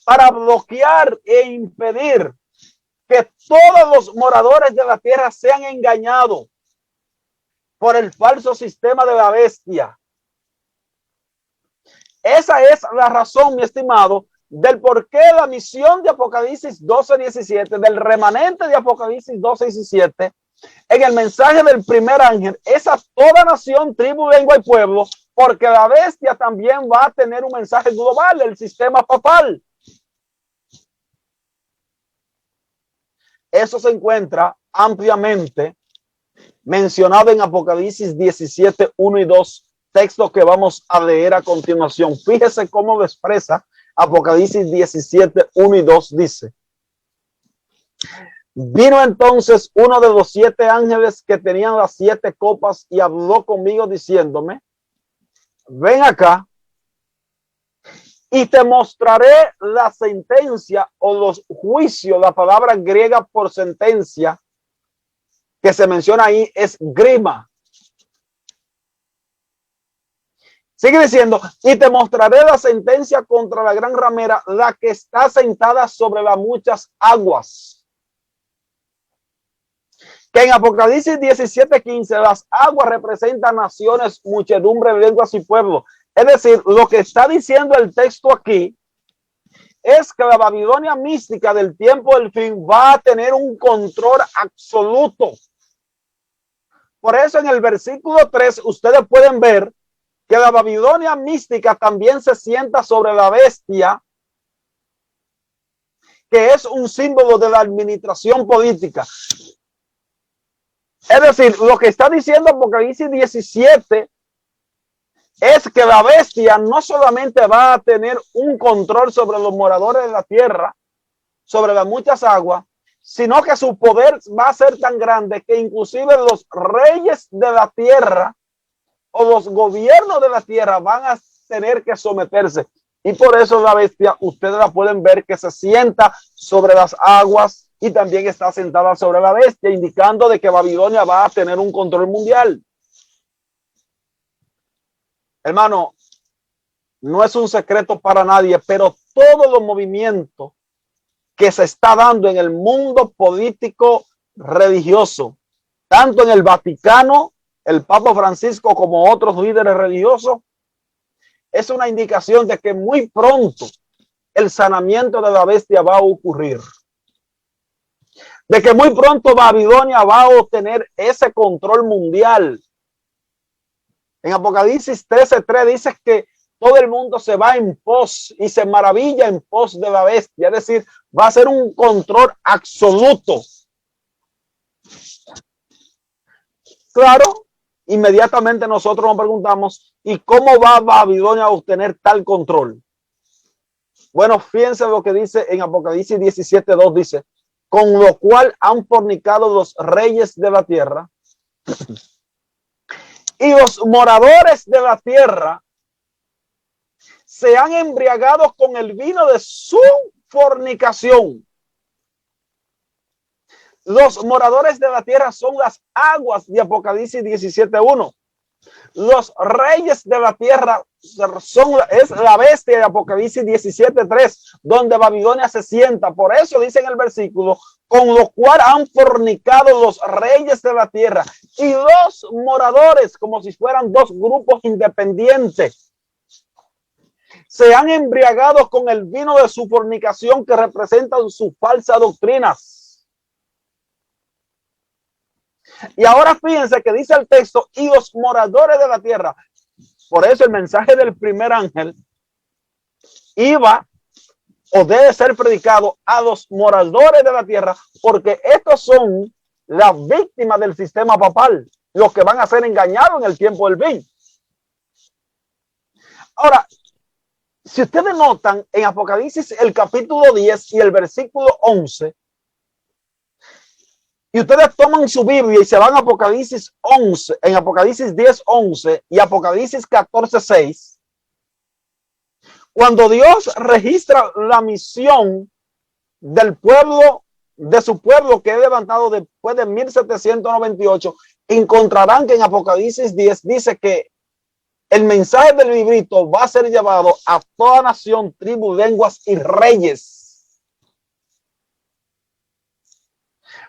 para bloquear e impedir que todos los moradores de la tierra sean engañados por el falso sistema de la bestia. Esa es la razón, mi estimado, del por qué la misión de Apocalipsis 12:17, del remanente de Apocalipsis 12:17, en el mensaje del primer ángel, es a toda nación, tribu, lengua y pueblo, porque la bestia también va a tener un mensaje global, el sistema papal. Eso se encuentra ampliamente mencionado en Apocalipsis 17, 1 y 2, texto que vamos a leer a continuación. Fíjese cómo lo expresa Apocalipsis 17, 1 y 2, dice: vino entonces uno de los 7 ángeles que tenían las 7 copas y habló conmigo diciéndome, ven acá y te mostraré la sentencia o los juicios. La palabra griega por sentencia que se menciona ahí es grima. Sigue diciendo, y te mostraré la sentencia contra la gran ramera, la que está sentada sobre las muchas aguas. Que en Apocalipsis 17:15 las aguas representan naciones, muchedumbre, lenguas y pueblos. Es decir, lo que está diciendo el texto aquí es que la Babilonia mística del tiempo del fin va a tener un control absoluto. Por eso en el versículo 3 ustedes pueden ver que la Babilonia mística también se sienta sobre la bestia, que es un símbolo de la administración política. Es decir, lo que está diciendo Apocalipsis 17 es que la bestia no solamente va a tener un control sobre los moradores de la tierra, sobre las muchas aguas, sino que su poder va a ser tan grande que inclusive los reyes de la tierra o los gobiernos de la tierra van a tener que someterse. Y por eso la bestia, ustedes la pueden ver que se sienta sobre las aguas y también está sentada sobre la bestia, indicando de que Babilonia va a tener un control mundial. Hermano, no es un secreto para nadie, pero todo los movimientos que se está dando en el mundo político religioso, tanto en el Vaticano, el Papa Francisco como otros líderes religiosos, es una indicación de que muy pronto el sanamiento de la bestia va a ocurrir. De que muy pronto Babilonia va a obtener ese control mundial. En Apocalipsis 13:3 dice que todo el mundo se va en pos y se maravilla en pos de la bestia. Es decir, va a ser un control absoluto. Claro, inmediatamente nosotros nos preguntamos, ¿y cómo va Babilonia a obtener tal control? Bueno, fíjense lo que dice en Apocalipsis 17:2, dice, con lo cual han fornicado los reyes de la tierra y los moradores de la tierra se han embriagado con el vino de su fornicación. Los moradores de la tierra son las aguas de Apocalipsis 17:1. Los reyes de la tierra es la bestia de Apocalipsis 17:3, donde Babilonia se sienta. Por eso dice en el versículo, con lo cual han fornicado los reyes de la tierra y los moradores, como si fueran dos grupos independientes. Se han embriagado con el vino de su fornicación, que representan sus falsas doctrinas. Y ahora fíjense que dice el texto, y los moradores de la tierra. Por eso el mensaje del primer ángel iba o debe ser predicado a los moradores de la tierra, porque estos son las víctimas del sistema papal, los que van a ser engañados en el tiempo del fin. Ahora, si ustedes notan en Apocalipsis el capítulo 10 y el versículo 11, y ustedes toman su Biblia y se van a Apocalipsis 11, en Apocalipsis 10:11 y Apocalipsis 14:6, cuando Dios registra la misión del pueblo, de su pueblo que he levantado después de 1798, encontrarán que en Apocalipsis 10 dice que el mensaje del librito va a ser llevado a toda nación, tribu, lenguas y reyes.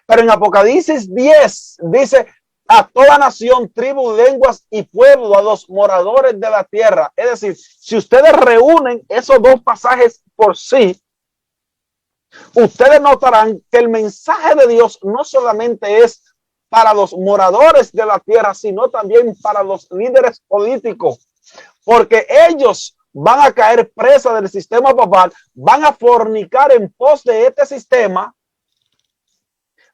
Pero en Apocalipsis 10 dice a toda nación, tribu, lenguas y pueblo, a los moradores de la tierra. Es decir, si ustedes reúnen esos dos pasajes por sí, ustedes notarán que el mensaje de Dios no solamente es para los moradores de la tierra, sino también para los líderes políticos, porque ellos van a caer presa del sistema papal, van a fornicar en pos de este sistema,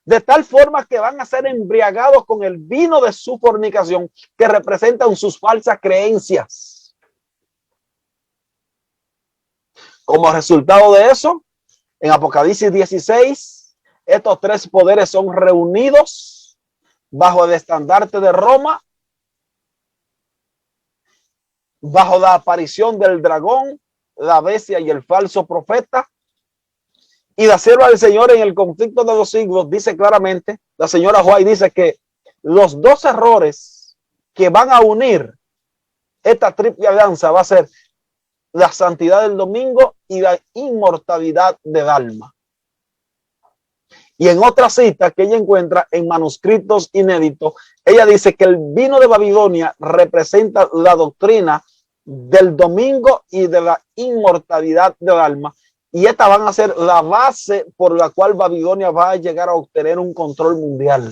de tal forma que van a ser embriagados con el vino de su fornicación, que representan sus falsas creencias. Como resultado de eso, en Apocalipsis 16, estos tres poderes son reunidos bajo el estandarte de Roma, bajo la aparición del dragón, la bestia y el falso profeta. Y la sierva del Señor en el conflicto de los siglos dice claramente, la señora White dice que los dos errores que van a unir esta triple alianza va a ser la santidad del domingo y la inmortalidad del alma. Y en otra cita que ella encuentra en manuscritos inéditos, ella dice que el vino de Babilonia representa la doctrina del domingo y de la inmortalidad del alma. Y estas van a ser la base por la cual Babilonia va a llegar a obtener un control mundial.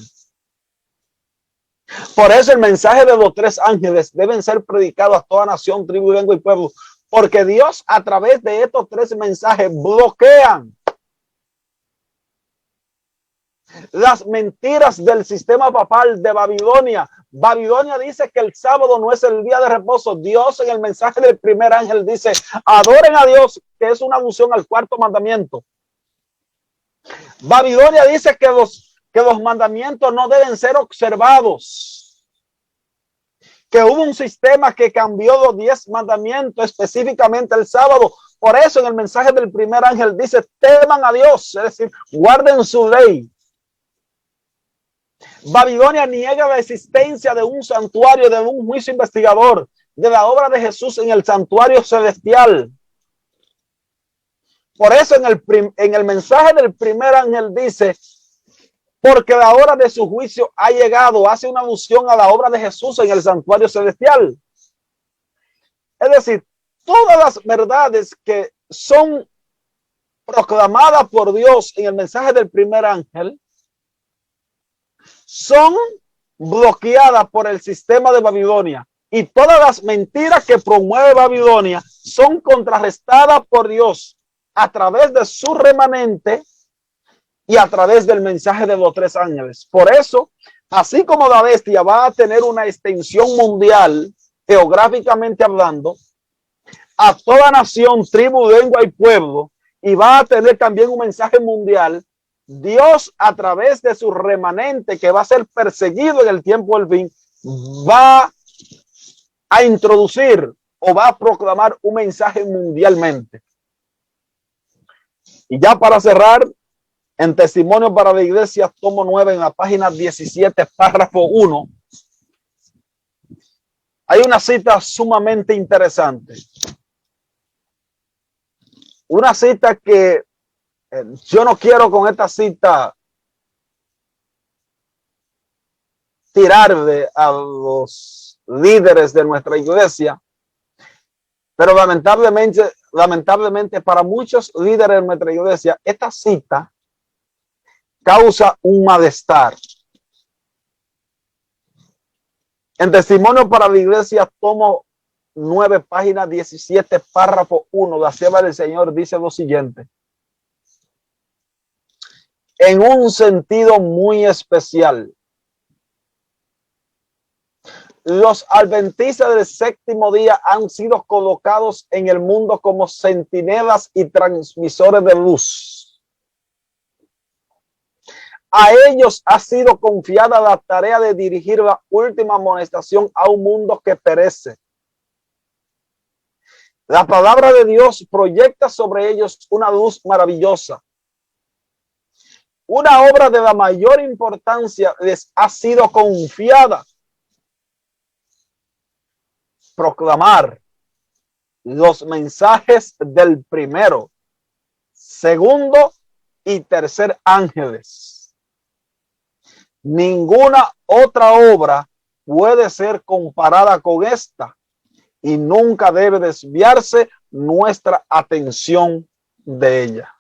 Por eso el mensaje de los tres ángeles deben ser predicados a toda nación, tribu, lengua y pueblo. Porque Dios a través de estos tres mensajes bloquean las mentiras del sistema papal de Babilonia. Babilonia dice que el sábado no es el día de reposo. Dios en el mensaje del primer ángel dice, adoren a Dios, que es una alusión al cuarto mandamiento. Babilonia dice que los mandamientos no deben ser observados. Que hubo un sistema que cambió los 10 mandamientos, específicamente el sábado. Por eso en el mensaje del primer ángel dice, teman a Dios, es decir, guarden su ley. Babilonia niega la existencia de un santuario, de un juicio investigador. de la obra de Jesús en el santuario celestial. Por eso en el mensaje del primer ángel dice, porque la hora de su juicio ha llegado, hace una alusión a la obra de Jesús en el santuario celestial. Es decir, todas las verdades que son proclamadas por Dios en el mensaje del primer ángel son bloqueadas por el sistema de Babilonia, y todas las mentiras que promueve Babilonia son contrarrestadas por Dios a través de su remanente y a través del mensaje de los tres ángeles. Por eso, así como la bestia va a tener una extensión mundial, geográficamente hablando, a toda nación, tribu, lengua y pueblo, y va a tener también un mensaje mundial, Dios, a través de su remanente que va a ser perseguido en el tiempo del fin, va a introducir o va a proclamar un mensaje mundialmente. Y ya para cerrar, en Testimonio para la Iglesia, tomo 9, en la página 17, párrafo 1, hay una cita sumamente interesante. Una cita que yo no quiero con esta cita tirarle a los líderes de nuestra iglesia, pero lamentablemente para muchos líderes de nuestra iglesia, esta cita causa un malestar. En Testimonio para la Iglesia, tomo 9, página 17, párrafo 1, la sierva del Señor dice lo siguiente: en un sentido muy especial, los adventistas del séptimo día han sido colocados en el mundo como centinelas y transmisores de luz. A ellos ha sido confiada la tarea de dirigir la última amonestación a un mundo que perece. La palabra de Dios proyecta sobre ellos una luz maravillosa. Una obra de la mayor importancia les ha sido confiada: proclamar los mensajes del primero, segundo y tercer ángeles. Ninguna otra obra puede ser comparada con esta, y nunca debe desviarse nuestra atención de ella.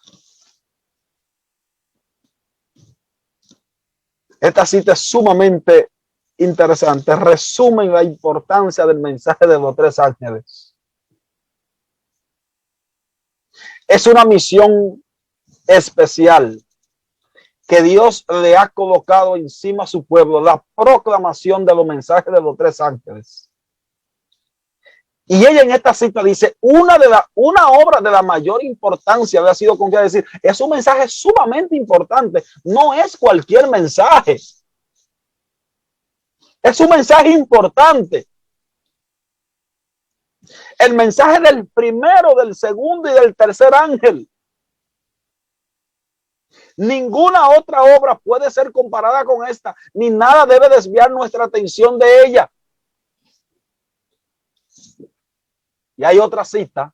Esta cita es sumamente interesante. Resumen la importancia del mensaje de los tres ángeles. Es una misión especial que Dios le ha colocado encima a su pueblo, la proclamación de los mensajes de los tres ángeles. Y ella en esta cita dice, una obra de la mayor importancia le ha sido confiada. Decir, es un mensaje sumamente importante, no es cualquier mensaje. Es un mensaje importante. El mensaje del primero, del segundo y del tercer ángel. Ninguna otra obra puede ser comparada con esta, ni nada debe desviar nuestra atención de ella. Y hay otra cita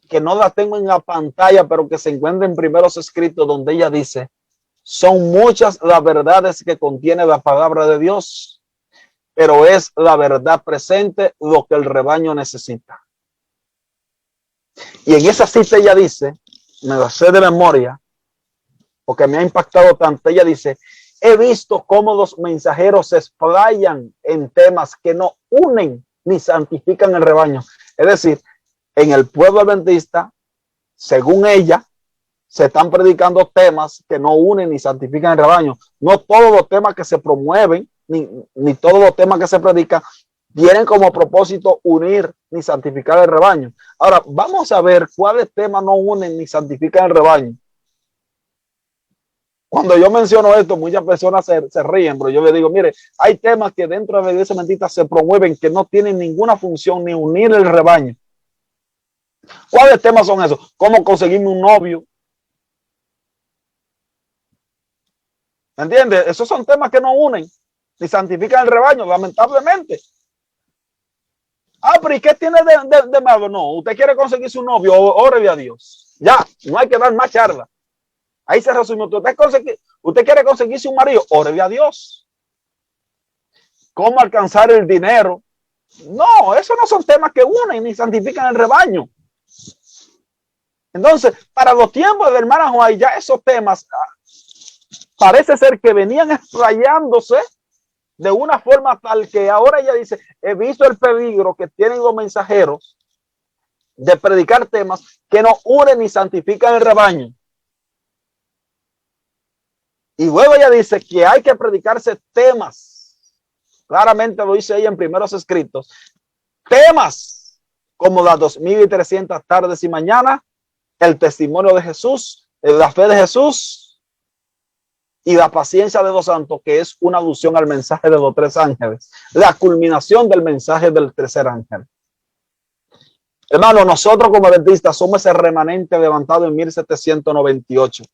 que no la tengo en la pantalla, pero que se encuentra en Primeros Escritos, donde ella dice, son muchas las verdades que contiene la palabra de Dios, pero es la verdad presente lo que el rebaño necesita. Y en esa cita ella dice, me la sé de memoria, porque me ha impactado tanto. Ella dice, he visto cómo los mensajeros se explayan en temas que no unen ni santifican el rebaño. Es decir, en el pueblo adventista, según ella, se están predicando temas que no unen ni santifican el rebaño. No todos los temas que se promueven, ni todos los temas que se predican, tienen como propósito unir ni santificar el rebaño. Ahora, vamos a ver cuáles temas no unen ni santifican el rebaño. Cuando yo menciono esto, muchas personas se ríen, pero yo les digo, mire, hay temas que dentro de la iglesia adventista se promueven que no tienen ninguna función ni unir el rebaño. ¿Cuáles temas son esos? ¿Cómo conseguirme un novio? ¿Me entiendes? Esos son temas que no unen ni santifican el rebaño, lamentablemente. Ah, pero ¿y qué tiene de malo? No, usted quiere conseguir su novio, órale a Dios. Ya, no hay que dar más charla. Ahí se resumió. Usted quiere conseguirse un marido, órale a Dios. ¿Cómo alcanzar el dinero? No, esos no son temas que unen ni santifican el rebaño. Entonces, para los tiempos de hermana Juárez, ya esos temas parece ser que venían explayándose de una forma tal que ahora ella dice, he visto el peligro que tienen los mensajeros de predicar temas que no unen ni santifican el rebaño. Y luego ella dice que hay que predicarse temas. Claramente lo dice ella en primeros escritos. Temas como las 2300 tardes y mañanas, el testimonio de Jesús, la fe de Jesús y la paciencia de los santos, que es una alusión al mensaje de los tres ángeles, la culminación del mensaje del tercer ángel. Hermano, nosotros como adventistas somos ese remanente levantado en 1798.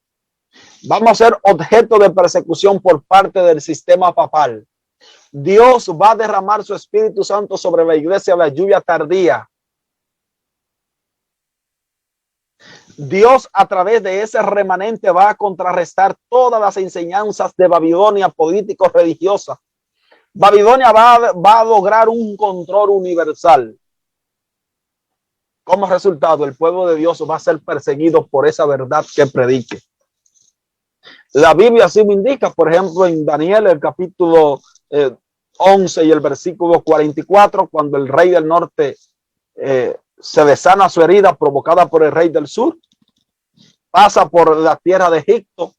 Vamos a ser objeto de persecución por parte del sistema papal. Dios va a derramar su Espíritu Santo sobre la iglesia, la lluvia tardía. Dios a través de ese remanente va a contrarrestar todas las enseñanzas de Babilonia político-religiosa. Babilonia va a lograr un control universal. Como resultado, el pueblo de Dios va a ser perseguido por esa verdad que predique. La Biblia así me indica, por ejemplo, en Daniel, el capítulo 11 y el versículo 44, cuando el rey del norte se desana su herida provocada por el rey del sur, pasa por la tierra de Egipto,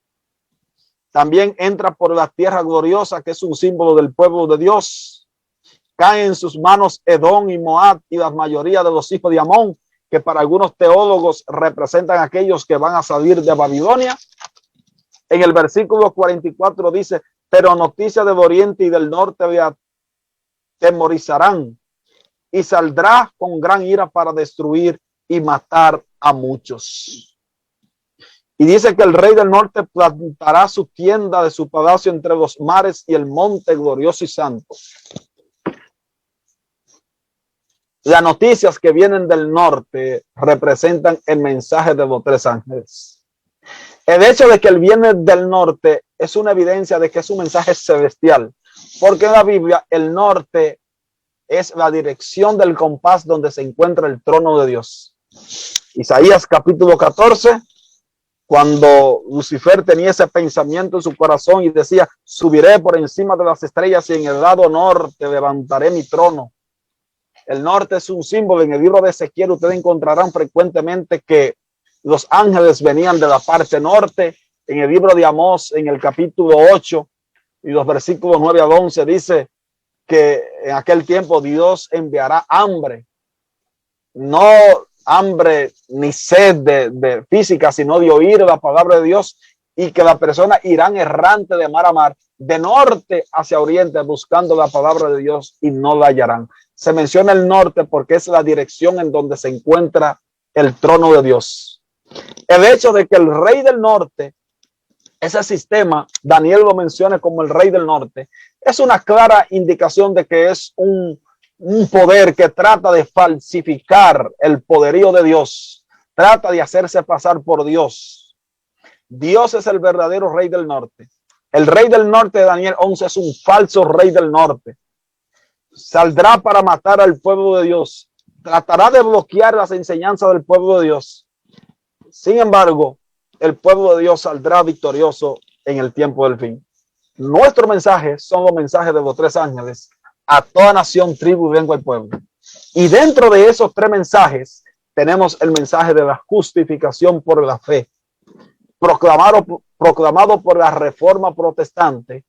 también entra por la tierra gloriosa, que es un símbolo del pueblo de Dios. Caen en sus manos Edom y Moab y la mayoría de los hijos de Amón, que para algunos teólogos representan a aquellos que van a salir de Babilonia. En el versículo 44 dice, pero noticias del oriente y del norte le atemorizarán y saldrá con gran ira para destruir y matar a muchos. Y dice que el rey del norte plantará su tienda de su palacio entre los mares y el monte glorioso y santo. Las noticias que vienen del norte representan el mensaje de los tres ángeles. El hecho de que él viene del norte es una evidencia de que es un mensaje celestial, porque en la Biblia el norte es la dirección del compás donde se encuentra el trono de Dios. Isaías capítulo 14, cuando Lucifer tenía ese pensamiento en su corazón y decía, subiré por encima de las estrellas y en el lado norte levantaré mi trono. El norte es un símbolo. En el libro de Ezequiel ustedes encontrarán frecuentemente que los ángeles venían de la parte norte. En el libro de Amós, en el capítulo 8 y los versículos 9 al 11, dice que en aquel tiempo Dios enviará hambre, no hambre ni sed de física, sino de oír la palabra de Dios, y que las personas irán errante de mar a mar, de norte hacia oriente, buscando la palabra de Dios y no la hallarán. Se menciona el norte porque es la dirección en donde se encuentra el trono de Dios. El hecho de que el rey del norte, ese sistema, Daniel lo menciona como el rey del norte, es una clara indicación de que es un poder que trata de falsificar el poderío de Dios, trata de hacerse pasar por Dios. Dios es el verdadero rey del norte. El rey del norte de Daniel 11 es un falso rey del norte. Saldrá para matar al pueblo de Dios, tratará de bloquear las enseñanzas del pueblo de Dios. Sin embargo, el pueblo de Dios saldrá victorioso en el tiempo del fin. Nuestro mensaje son los mensajes de los tres ángeles a toda nación, tribu, lengua y pueblo. Y dentro de esos tres mensajes tenemos el mensaje de la justificación por la fe, proclamado por la Reforma Protestante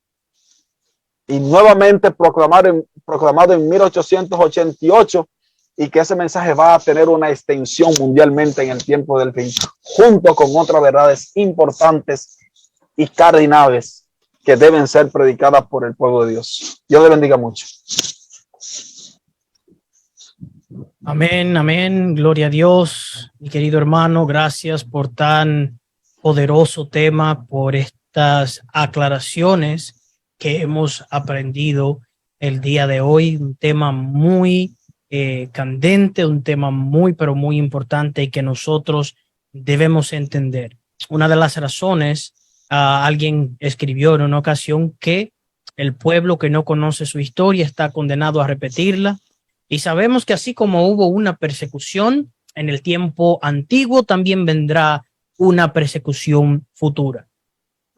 y nuevamente proclamado en 1888, y que ese mensaje va a tener una extensión mundialmente en el tiempo del fin, junto con otras verdades importantes y cardinales que deben ser predicadas por el pueblo de Dios. Dios le bendiga mucho. Amén, amén. Gloria a Dios. Mi querido hermano, gracias por tan poderoso tema, por estas aclaraciones que hemos aprendido el día de hoy. Un tema muy candente, un tema muy, pero muy importante y que nosotros debemos entender. Una de las razones, alguien escribió en una ocasión que el pueblo que no conoce su historia está condenado a repetirla. Y sabemos que así como hubo una persecución en el tiempo antiguo, también vendrá una persecución futura.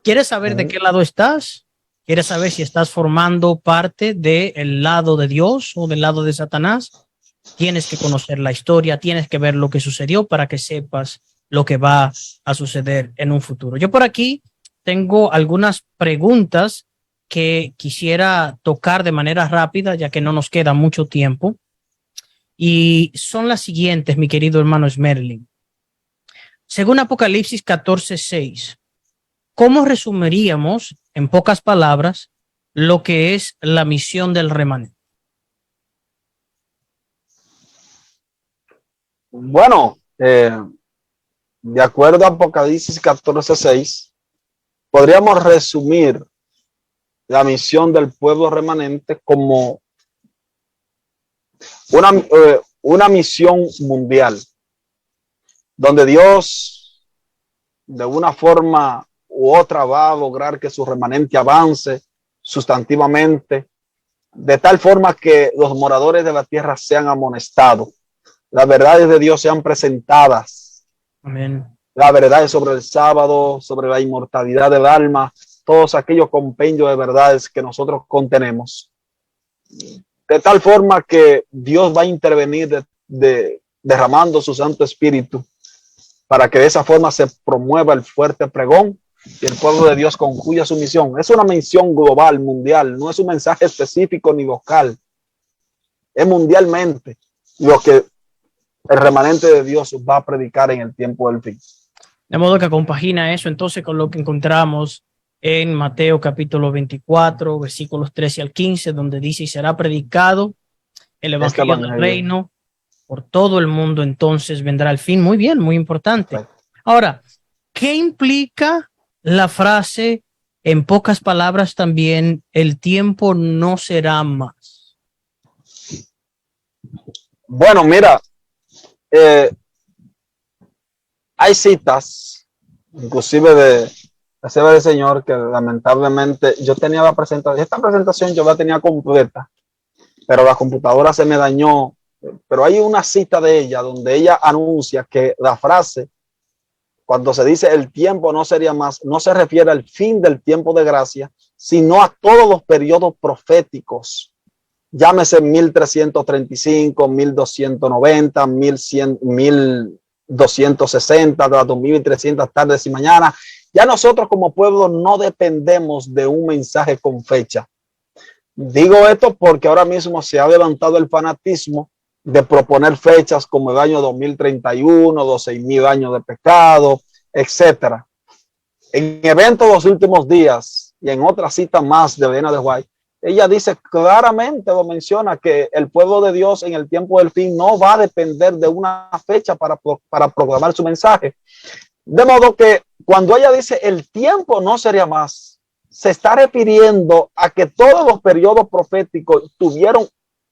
¿Quieres saber de qué lado estás? ¿Quieres saber si estás formando parte del lado de Dios o del lado de Satanás? Tienes que conocer la historia, tienes que ver lo que sucedió para que sepas lo que va a suceder en un futuro. Yo por aquí tengo algunas preguntas que quisiera tocar de manera rápida, ya que no nos queda mucho tiempo. Y son las siguientes, mi querido hermano Smerling. Según Apocalipsis 14:6, ¿cómo resumiríamos en pocas palabras lo que es la misión del remanente? Bueno, de acuerdo a Apocalipsis 14:6, podríamos resumir la misión del pueblo remanente como una misión mundial, donde Dios de una forma u otra va a lograr que su remanente avance sustantivamente, de tal forma que los moradores de la tierra sean amonestados, las verdades de Dios sean presentadas. Amén. Las verdades sobre el sábado, sobre la inmortalidad del alma, todos aquellos compendios de verdades que nosotros contenemos. De tal forma que Dios va a intervenir derramando su Santo Espíritu para que de esa forma se promueva el fuerte pregón y el pueblo de Dios concluya su misión. Es una misión global, mundial, no es un mensaje específico ni local. Es mundialmente lo que el remanente de Dios va a predicar en el tiempo del fin. De modo que compagina eso entonces con lo que encontramos en Mateo capítulo 24, versículos 13 al 15, donde dice: y será predicado el evangelio del reino por todo el mundo, entonces vendrá el fin. Muy bien, muy importante. Ahora, ¿qué implica la frase, en pocas palabras también, el tiempo no será más? Bueno, mira, hay citas, inclusive de la Sierva del Señor, que lamentablemente yo tenía la presentación, esta presentación yo la tenía completa, pero la computadora se me dañó. Pero hay una cita de ella donde ella anuncia que la frase, cuando se dice el tiempo no sería más, no se refiere al fin del tiempo de gracia, sino a todos los periodos proféticos. Llámese 1335, 1290, 1100, 1260, de las 2300 tardes y mañanas. Ya nosotros como pueblo no dependemos de un mensaje con fecha. Digo esto porque ahora mismo se ha levantado el fanatismo de proponer fechas como el año 2031, 12,000 años de pecado, etcétera. En eventos de los últimos días y en otra cita más de Elena de White, ella dice claramente, lo menciona, que el pueblo de Dios en el tiempo del fin no va a depender de una fecha para proclamar su mensaje. De modo que cuando ella dice el tiempo no sería más, se está refiriendo a que todos los periodos proféticos tuvieron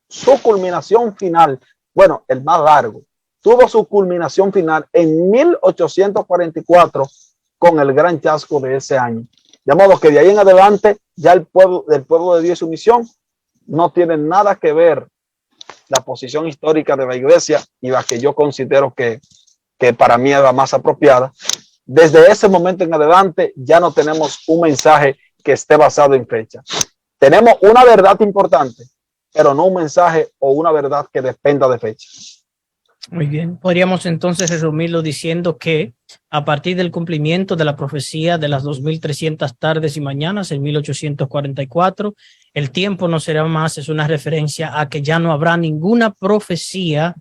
su culminación final. Bueno, el más largo tuvo su culminación final en 1844 con el gran chasco de ese año. De modo que de ahí en adelante ya el pueblo de Dios y su misión no tiene nada que ver la posición histórica de la iglesia y la que yo considero que para mí es la más apropiada. Desde ese momento en adelante ya no tenemos un mensaje que esté basado en fecha. Tenemos una verdad importante, pero no un mensaje o una verdad que dependa de fecha. Muy bien. Podríamos entonces resumirlo diciendo que a partir del cumplimiento de la profecía de las 2300 tardes y mañanas en 1844, el tiempo no será más, es una referencia a que ya no habrá ninguna profecía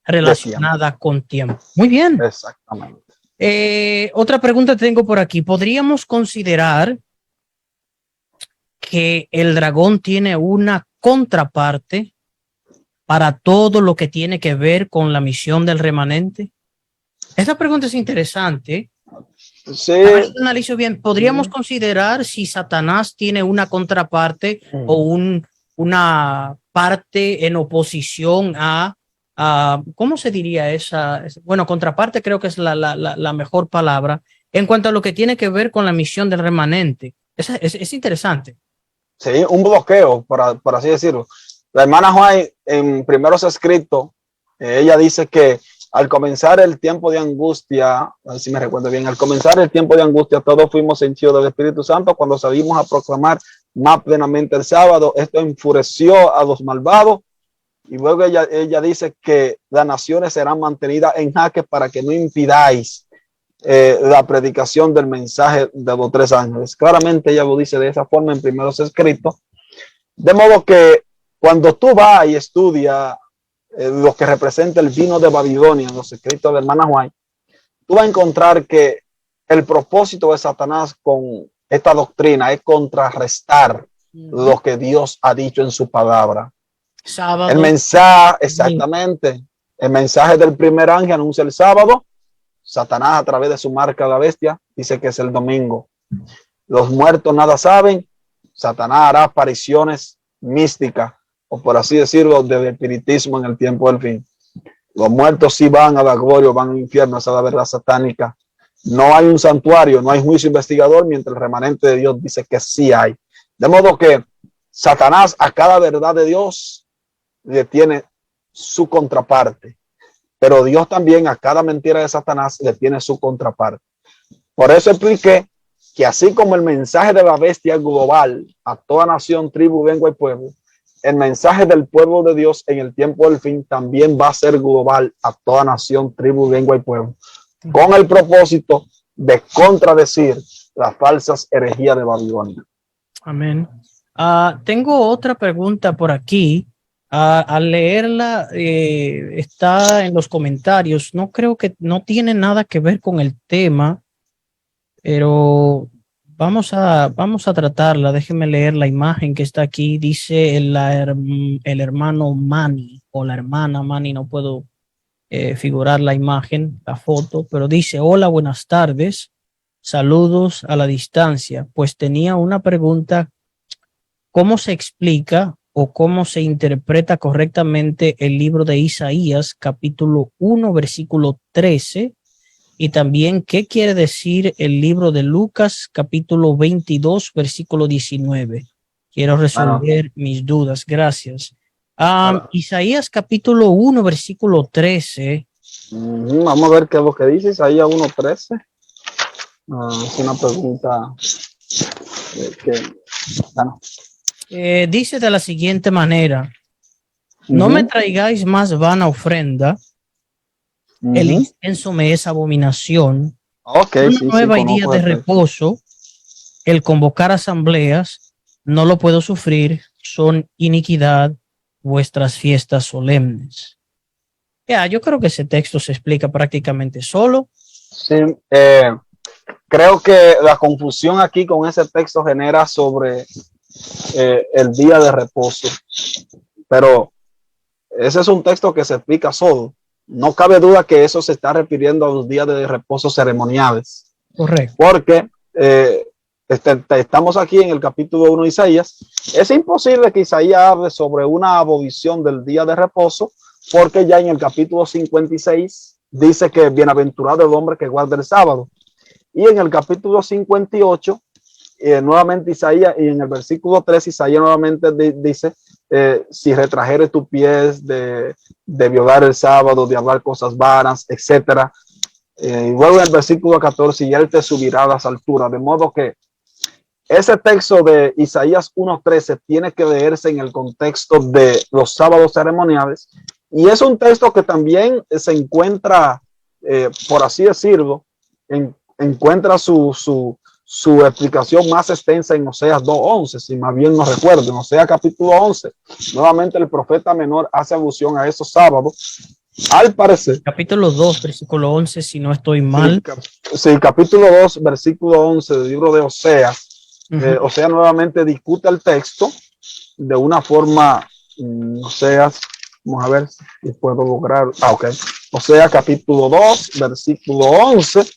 relacionada con tiempo. Muy bien. Exactamente. Otra pregunta tengo por aquí. ¿Podríamos considerar que el dragón tiene una contraparte para todo lo que tiene que ver con la misión del remanente? Esta pregunta es interesante. Sí. Analizo bien. ¿Podríamos considerar si Satanás tiene una contraparte o una parte en oposición a ¿cómo se diría esa? Bueno, contraparte creo que es la mejor palabra en cuanto a lo que tiene que ver con la misión del remanente. Es interesante. Sí, un bloqueo, por así decirlo. La hermana White en primeros escritos, ella dice que al comenzar el tiempo de angustia, a ver si me recuerdo bien, al comenzar el tiempo de angustia, todos fuimos henchidos del Espíritu Santo cuando salimos a proclamar más plenamente el sábado. Esto enfureció a los malvados. Y luego ella dice que las naciones serán mantenidas en jaque para que no impidáis la predicación del mensaje de los 3 ángeles. Claramente ella lo dice de esa forma en primeros escritos. De modo que cuando tú vas y estudias lo que representa el vino de Babilonia en los escritos de hermana White, tú vas a encontrar que el propósito de Satanás con esta doctrina es contrarrestar lo que Dios ha dicho en su palabra. Sábado. El mensaje, exactamente, el mensaje del primer ángel anuncia el sábado. Satanás, a través de su marca la bestia, dice que es el domingo. Los muertos nada saben. Satanás hará apariciones místicas, o por así decirlo, del espiritismo en el tiempo del fin. Los muertos sí van a la gloria, van al infierno, esa es la verdad satánica. No hay un santuario, no hay juicio investigador, mientras el remanente de Dios dice que sí hay. De modo que Satanás a cada verdad de Dios le tiene su contraparte, pero Dios también a cada mentira de Satanás le tiene su contraparte. Por eso expliqué que así como el mensaje de la bestia es global a toda nación, tribu, lengua y pueblo, el mensaje del pueblo de Dios en el tiempo del fin también va a ser global a toda nación, tribu, lengua y pueblo, con el propósito de contradecir las falsas herejías de Babilonia. Amén. Tengo otra pregunta por aquí. Al leerla, está en los comentarios. No creo que no tiene nada que ver con el tema, pero vamos a tratarla. Déjeme leer la imagen que está aquí. Dice el hermano Manny o la hermana Manny. No puedo figurar la imagen, la foto, pero dice: hola, buenas tardes. Saludos a la distancia. Pues tenía una pregunta. ¿Cómo se explica o cómo se interpreta correctamente el libro de Isaías, capítulo 1, versículo 13? Y también, ¿qué quiere decir el libro de Lucas, capítulo 22, versículo 19? Quiero resolver mis dudas. Gracias. Isaías, capítulo 1, versículo 13. Vamos a ver qué es lo que dice Isaías 1:13. Es una pregunta Dice de la siguiente manera: no me traigáis más vana ofrenda, el incienso me es abominación. Una nueva y día de reposo, el convocar asambleas, no lo puedo sufrir, son iniquidad vuestras fiestas solemnes. Yo creo que ese texto se explica prácticamente solo. Sí, creo que la confusión aquí con ese texto genera sobre el día de reposo, pero ese es un texto que se explica solo. No cabe duda que eso se está refiriendo a los días de reposo ceremoniales. Correcto. Porque estamos aquí en el capítulo 1 de Isaías. Es imposible que Isaías hable sobre una abolición del día de reposo, porque ya en el capítulo 56 dice que bienaventurado el hombre que guarda el sábado. Y en el capítulo 58, nuevamente Isaías, y en el versículo 3, Isaías nuevamente dice, si retrajeres tus pies de violar el sábado, de hablar cosas vanas, etcétera. Y luego en el versículo 14, y él te subirá a las alturas. De modo que ese texto de Isaías 1:13 tiene que leerse en el contexto de los sábados ceremoniales. Y es un texto que también se encuentra, por así decirlo, encuentra su explicación más extensa en Oseas 2:11, si más bien no recuerdo. En Oseas capítulo 11, nuevamente el profeta menor hace alusión a esos sábados. Al parecer. Capítulo 2, versículo 11, si no estoy mal. Sí, capítulo 2, versículo 11 del libro de Oseas. Oseas nuevamente discute el texto de una forma, Oseas, vamos a ver si puedo lograr. Ok. Oseas capítulo 2, versículo 11,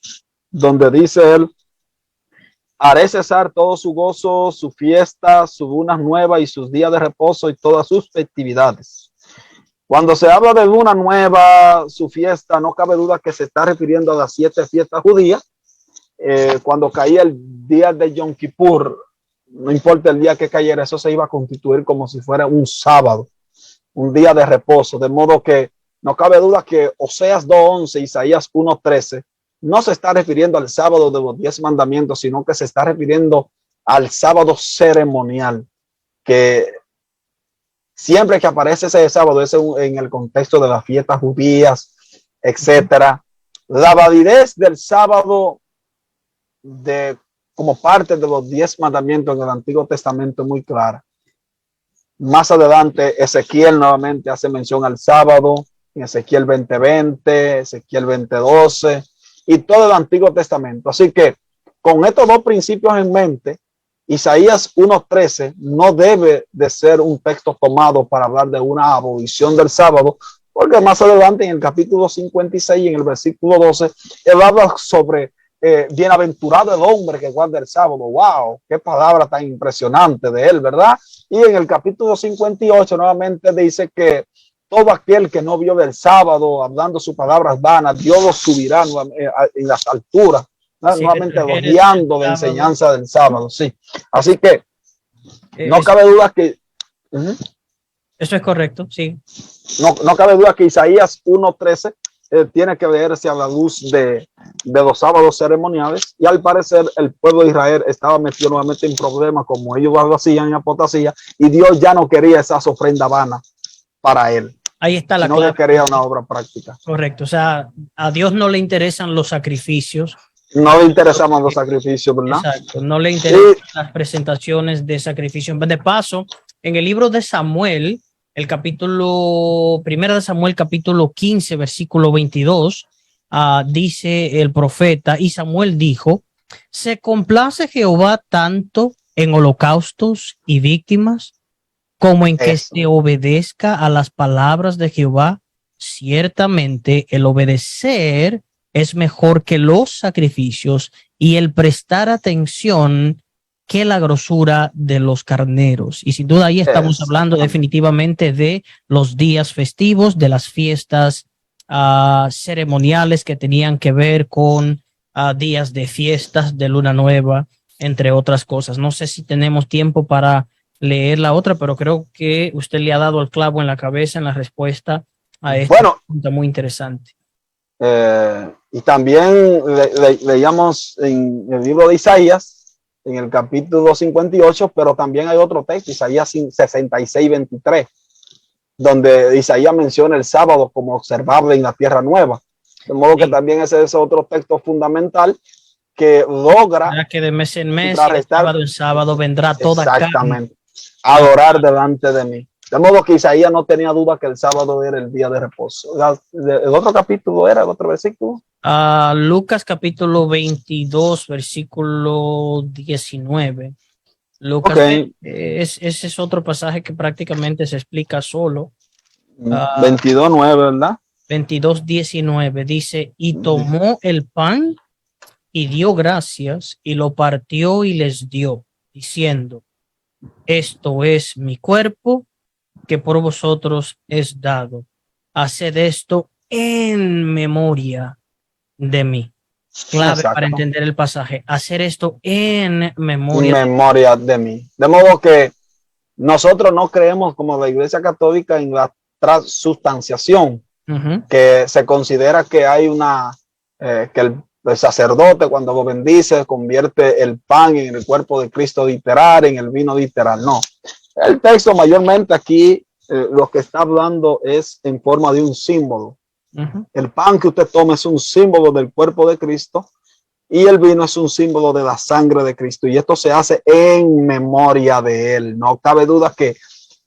donde dice él: haré cesar todo su gozo, su fiesta, sus lunas nuevas y sus días de reposo y todas sus festividades. Cuando se habla de luna nueva, su fiesta, no cabe duda que se está refiriendo a las 7 fiestas judías. Cuando caía el día de Yom Kippur, no importa el día que cayera, eso se iba a constituir como si fuera un sábado, un día de reposo, de modo que no cabe duda que Oseas 2:11, Isaías 1:13, no se está refiriendo al sábado de los 10 mandamientos, sino que se está refiriendo al sábado ceremonial, que siempre que aparece ese sábado es en el contexto de las fiestas judías, etcétera. La validez del sábado como parte de los 10 mandamientos del Antiguo Testamento es muy clara. Más adelante, Ezequiel nuevamente hace mención al sábado, en Ezequiel 20:20, Ezequiel 20:12 y todo el Antiguo Testamento. Así que con estos dos principios en mente, Isaías 1:13 no debe de ser un texto tomado para hablar de una abolición del sábado, porque más adelante en el capítulo 56, en el versículo 12, él habla sobre bienaventurado el hombre que guarda el sábado. ¡Wow! ¡Qué palabra tan impresionante de él!, ¿verdad? Y en el capítulo 58 nuevamente dice que todo aquel que no vio del sábado, hablando sus palabras vanas, Dios lo subirá en las alturas, ¿no? Sí, nuevamente elogiando la enseñanza del sábado. Sí. Así que no cabe duda que... Eso es correcto, sí. No cabe duda que Isaías 1:13 tiene que verse a la luz de los sábados ceremoniales, y al parecer el pueblo de Israel estaba metido nuevamente en problemas como ellos lo hacían en apostasía, y Dios ya no quería esas ofrendas vanas para él. Ahí está la clave. No quería una obra práctica. Correcto, o sea, a Dios no le interesan los sacrificios. No le interesaban los sacrificios, ¿verdad? Exacto, no le interesan las presentaciones de sacrificio. De paso, en el libro de Samuel, el capítulo, primero de Samuel, capítulo 15, versículo 22, dice el profeta, y Samuel dijo, ¿se complace Jehová tanto en holocaustos y víctimas como en que se obedezca a las palabras de Jehová? Ciertamente el obedecer es mejor que los sacrificios, y el prestar atención que la grosura de los carneros. Y sin duda ahí estamos hablando definitivamente de los días festivos, de las fiestas ceremoniales que tenían que ver con días de fiestas de luna nueva, entre otras cosas. No sé si tenemos tiempo para leer la otra, pero creo que usted le ha dado el clavo en la cabeza en la respuesta a esta pregunta muy interesante. Y también leíamos en el libro de Isaías, en el capítulo 58, pero también hay otro texto, Isaías 66:23, donde Isaías menciona el sábado como observable en la tierra nueva. De modo que también ese es otro texto fundamental que logra que de mes en mes, de sábado en sábado vendrá toda exactamente carne. Adorar delante de mí. De modo que Isaías no tenía duda que el sábado era el día de reposo. ¿El otro capítulo era el otro versículo? Lucas capítulo 22, versículo 19. Lucas, ese es otro pasaje que prácticamente se explica solo. 22:9, ¿verdad? 22:19 dice, y tomó el pan y dio gracias y lo partió y les dio, diciendo, esto es mi cuerpo que por vosotros es dado. Haced esto en memoria de mí. Clave Exacto. Para entender el pasaje. Hacer esto en memoria de mí. De modo que nosotros no creemos como la Iglesia Católica en la transustanciación, que se considera que hay que el sacerdote cuando lo bendice convierte el pan en el cuerpo de Cristo literal, en el vino literal. No. El texto mayormente aquí lo que está hablando es en forma de un símbolo. El pan que usted toma es un símbolo del cuerpo de Cristo y el vino es un símbolo de la sangre de Cristo, y esto se hace en memoria de él. No cabe duda que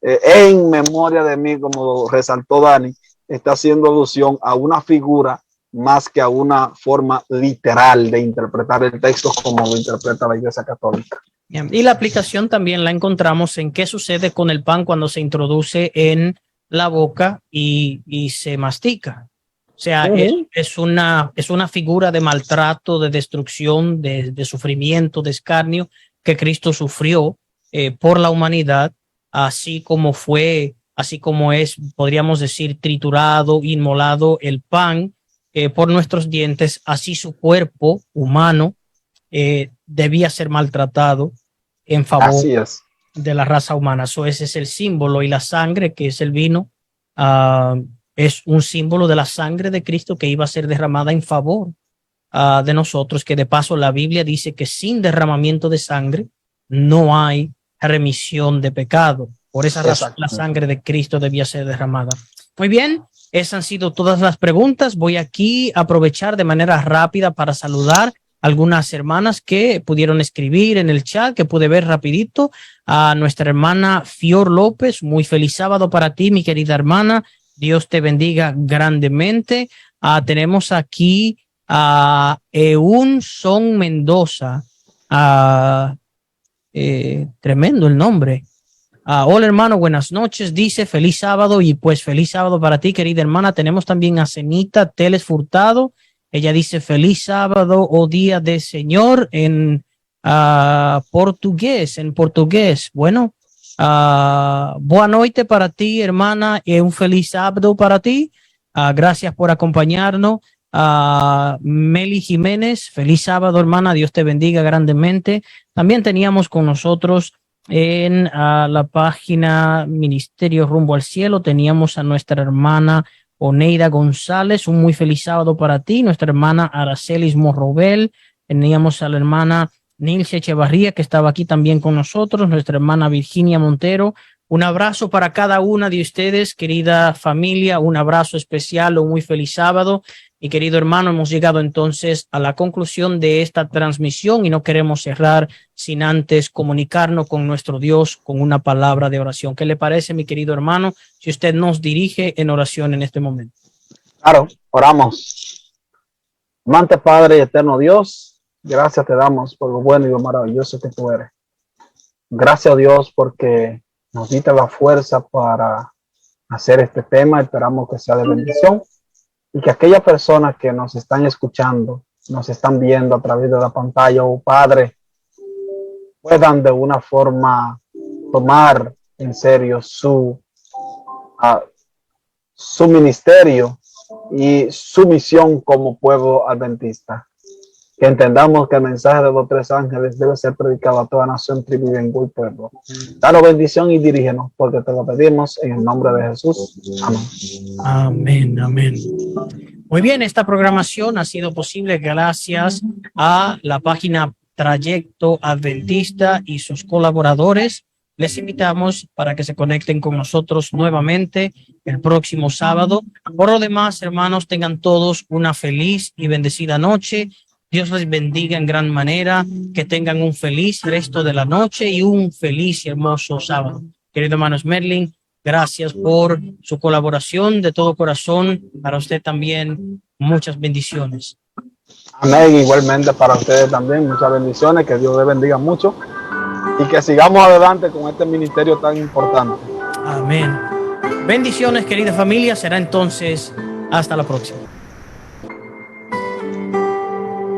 en memoria de mí, como resaltó Dani, está haciendo alusión a una figura más que a una forma literal de interpretar el texto como lo interpreta la Iglesia Católica. Y la aplicación también la encontramos en qué sucede con el pan cuando se introduce en la boca y se mastica. O sea, es una figura de maltrato, de destrucción, de sufrimiento, de escarnio que Cristo sufrió por la humanidad, así como fue así como es, podríamos decir, triturado, inmolado el pan por nuestros dientes, así su cuerpo humano debía ser maltratado en favor Así es. de la raza humana. Eso ese es el símbolo, y la sangre, que es el vino, es un símbolo de la sangre de Cristo que iba a ser derramada en favor de nosotros, que de paso la Biblia dice que sin derramamiento de sangre no hay remisión de pecado. Por esa razón la sangre de Cristo debía ser derramada. Muy bien, esas han sido todas las preguntas. Voy aquí a aprovechar de manera rápida para saludar a algunas hermanas que pudieron escribir en el chat, que pude ver rapidito. A nuestra hermana Fior López, muy feliz sábado para ti, mi querida hermana. Dios te bendiga grandemente. Tenemos aquí a Eun Son Mendoza. Tremendo el nombre. Hola hermano, buenas noches. Dice feliz sábado, y pues feliz sábado para ti, querida hermana. Tenemos también a Cenita Teles Furtado. Ella dice feliz sábado o día de Señor en portugués. Bueno, boa noite para ti, hermana, y un feliz sábado para ti. Gracias por acompañarnos. Meli Jiménez, feliz sábado, hermana. Dios te bendiga grandemente. También teníamos con nosotros en la página Ministerio Rumbo al Cielo, teníamos a nuestra hermana Oneida González, un muy feliz sábado para ti. Nuestra hermana Aracelis Morrobel, teníamos a la hermana Nilce Echevarría, que estaba aquí también con nosotros, nuestra hermana Virginia Montero. Un abrazo para cada una de ustedes, querida familia, un abrazo especial, un muy feliz sábado. Mi querido hermano, hemos llegado entonces a la conclusión de esta transmisión y no queremos cerrar sin antes comunicarnos con nuestro Dios con una palabra de oración. ¿Qué le parece, mi querido hermano, si usted nos dirige en oración en este momento? Claro, oramos. Amante Padre y eterno Dios, gracias te damos por lo bueno y lo maravilloso que tú eres. Gracias a Dios porque nos diste la fuerza para hacer este tema. Esperamos que sea de bendición y que aquellas personas que nos están escuchando, nos están viendo a través de la pantalla, Padre, puedan de una forma tomar en serio su ministerio y su misión como pueblo adventista. Que entendamos que el mensaje de los tres ángeles debe ser predicado a toda nación, tribu, lengua y pueblo. Danos bendición y dirígenos, porque te lo pedimos en el nombre de Jesús. Amén. Amén, amén. Muy bien, esta programación ha sido posible gracias a la página Trayecto Adventista y sus colaboradores. Les invitamos para que se conecten con nosotros nuevamente el próximo sábado. Por lo demás, hermanos, tengan todos una feliz y bendecida noche. Dios les bendiga en gran manera, que tengan un feliz resto de la noche y un feliz y hermoso sábado. Querido hermano Merlin, gracias por su colaboración de todo corazón. Para usted también, muchas bendiciones. Amén, igualmente para ustedes también, muchas bendiciones, que Dios les bendiga mucho y que sigamos adelante con este ministerio tan importante. Amén. Bendiciones, querida familia, será entonces hasta la próxima.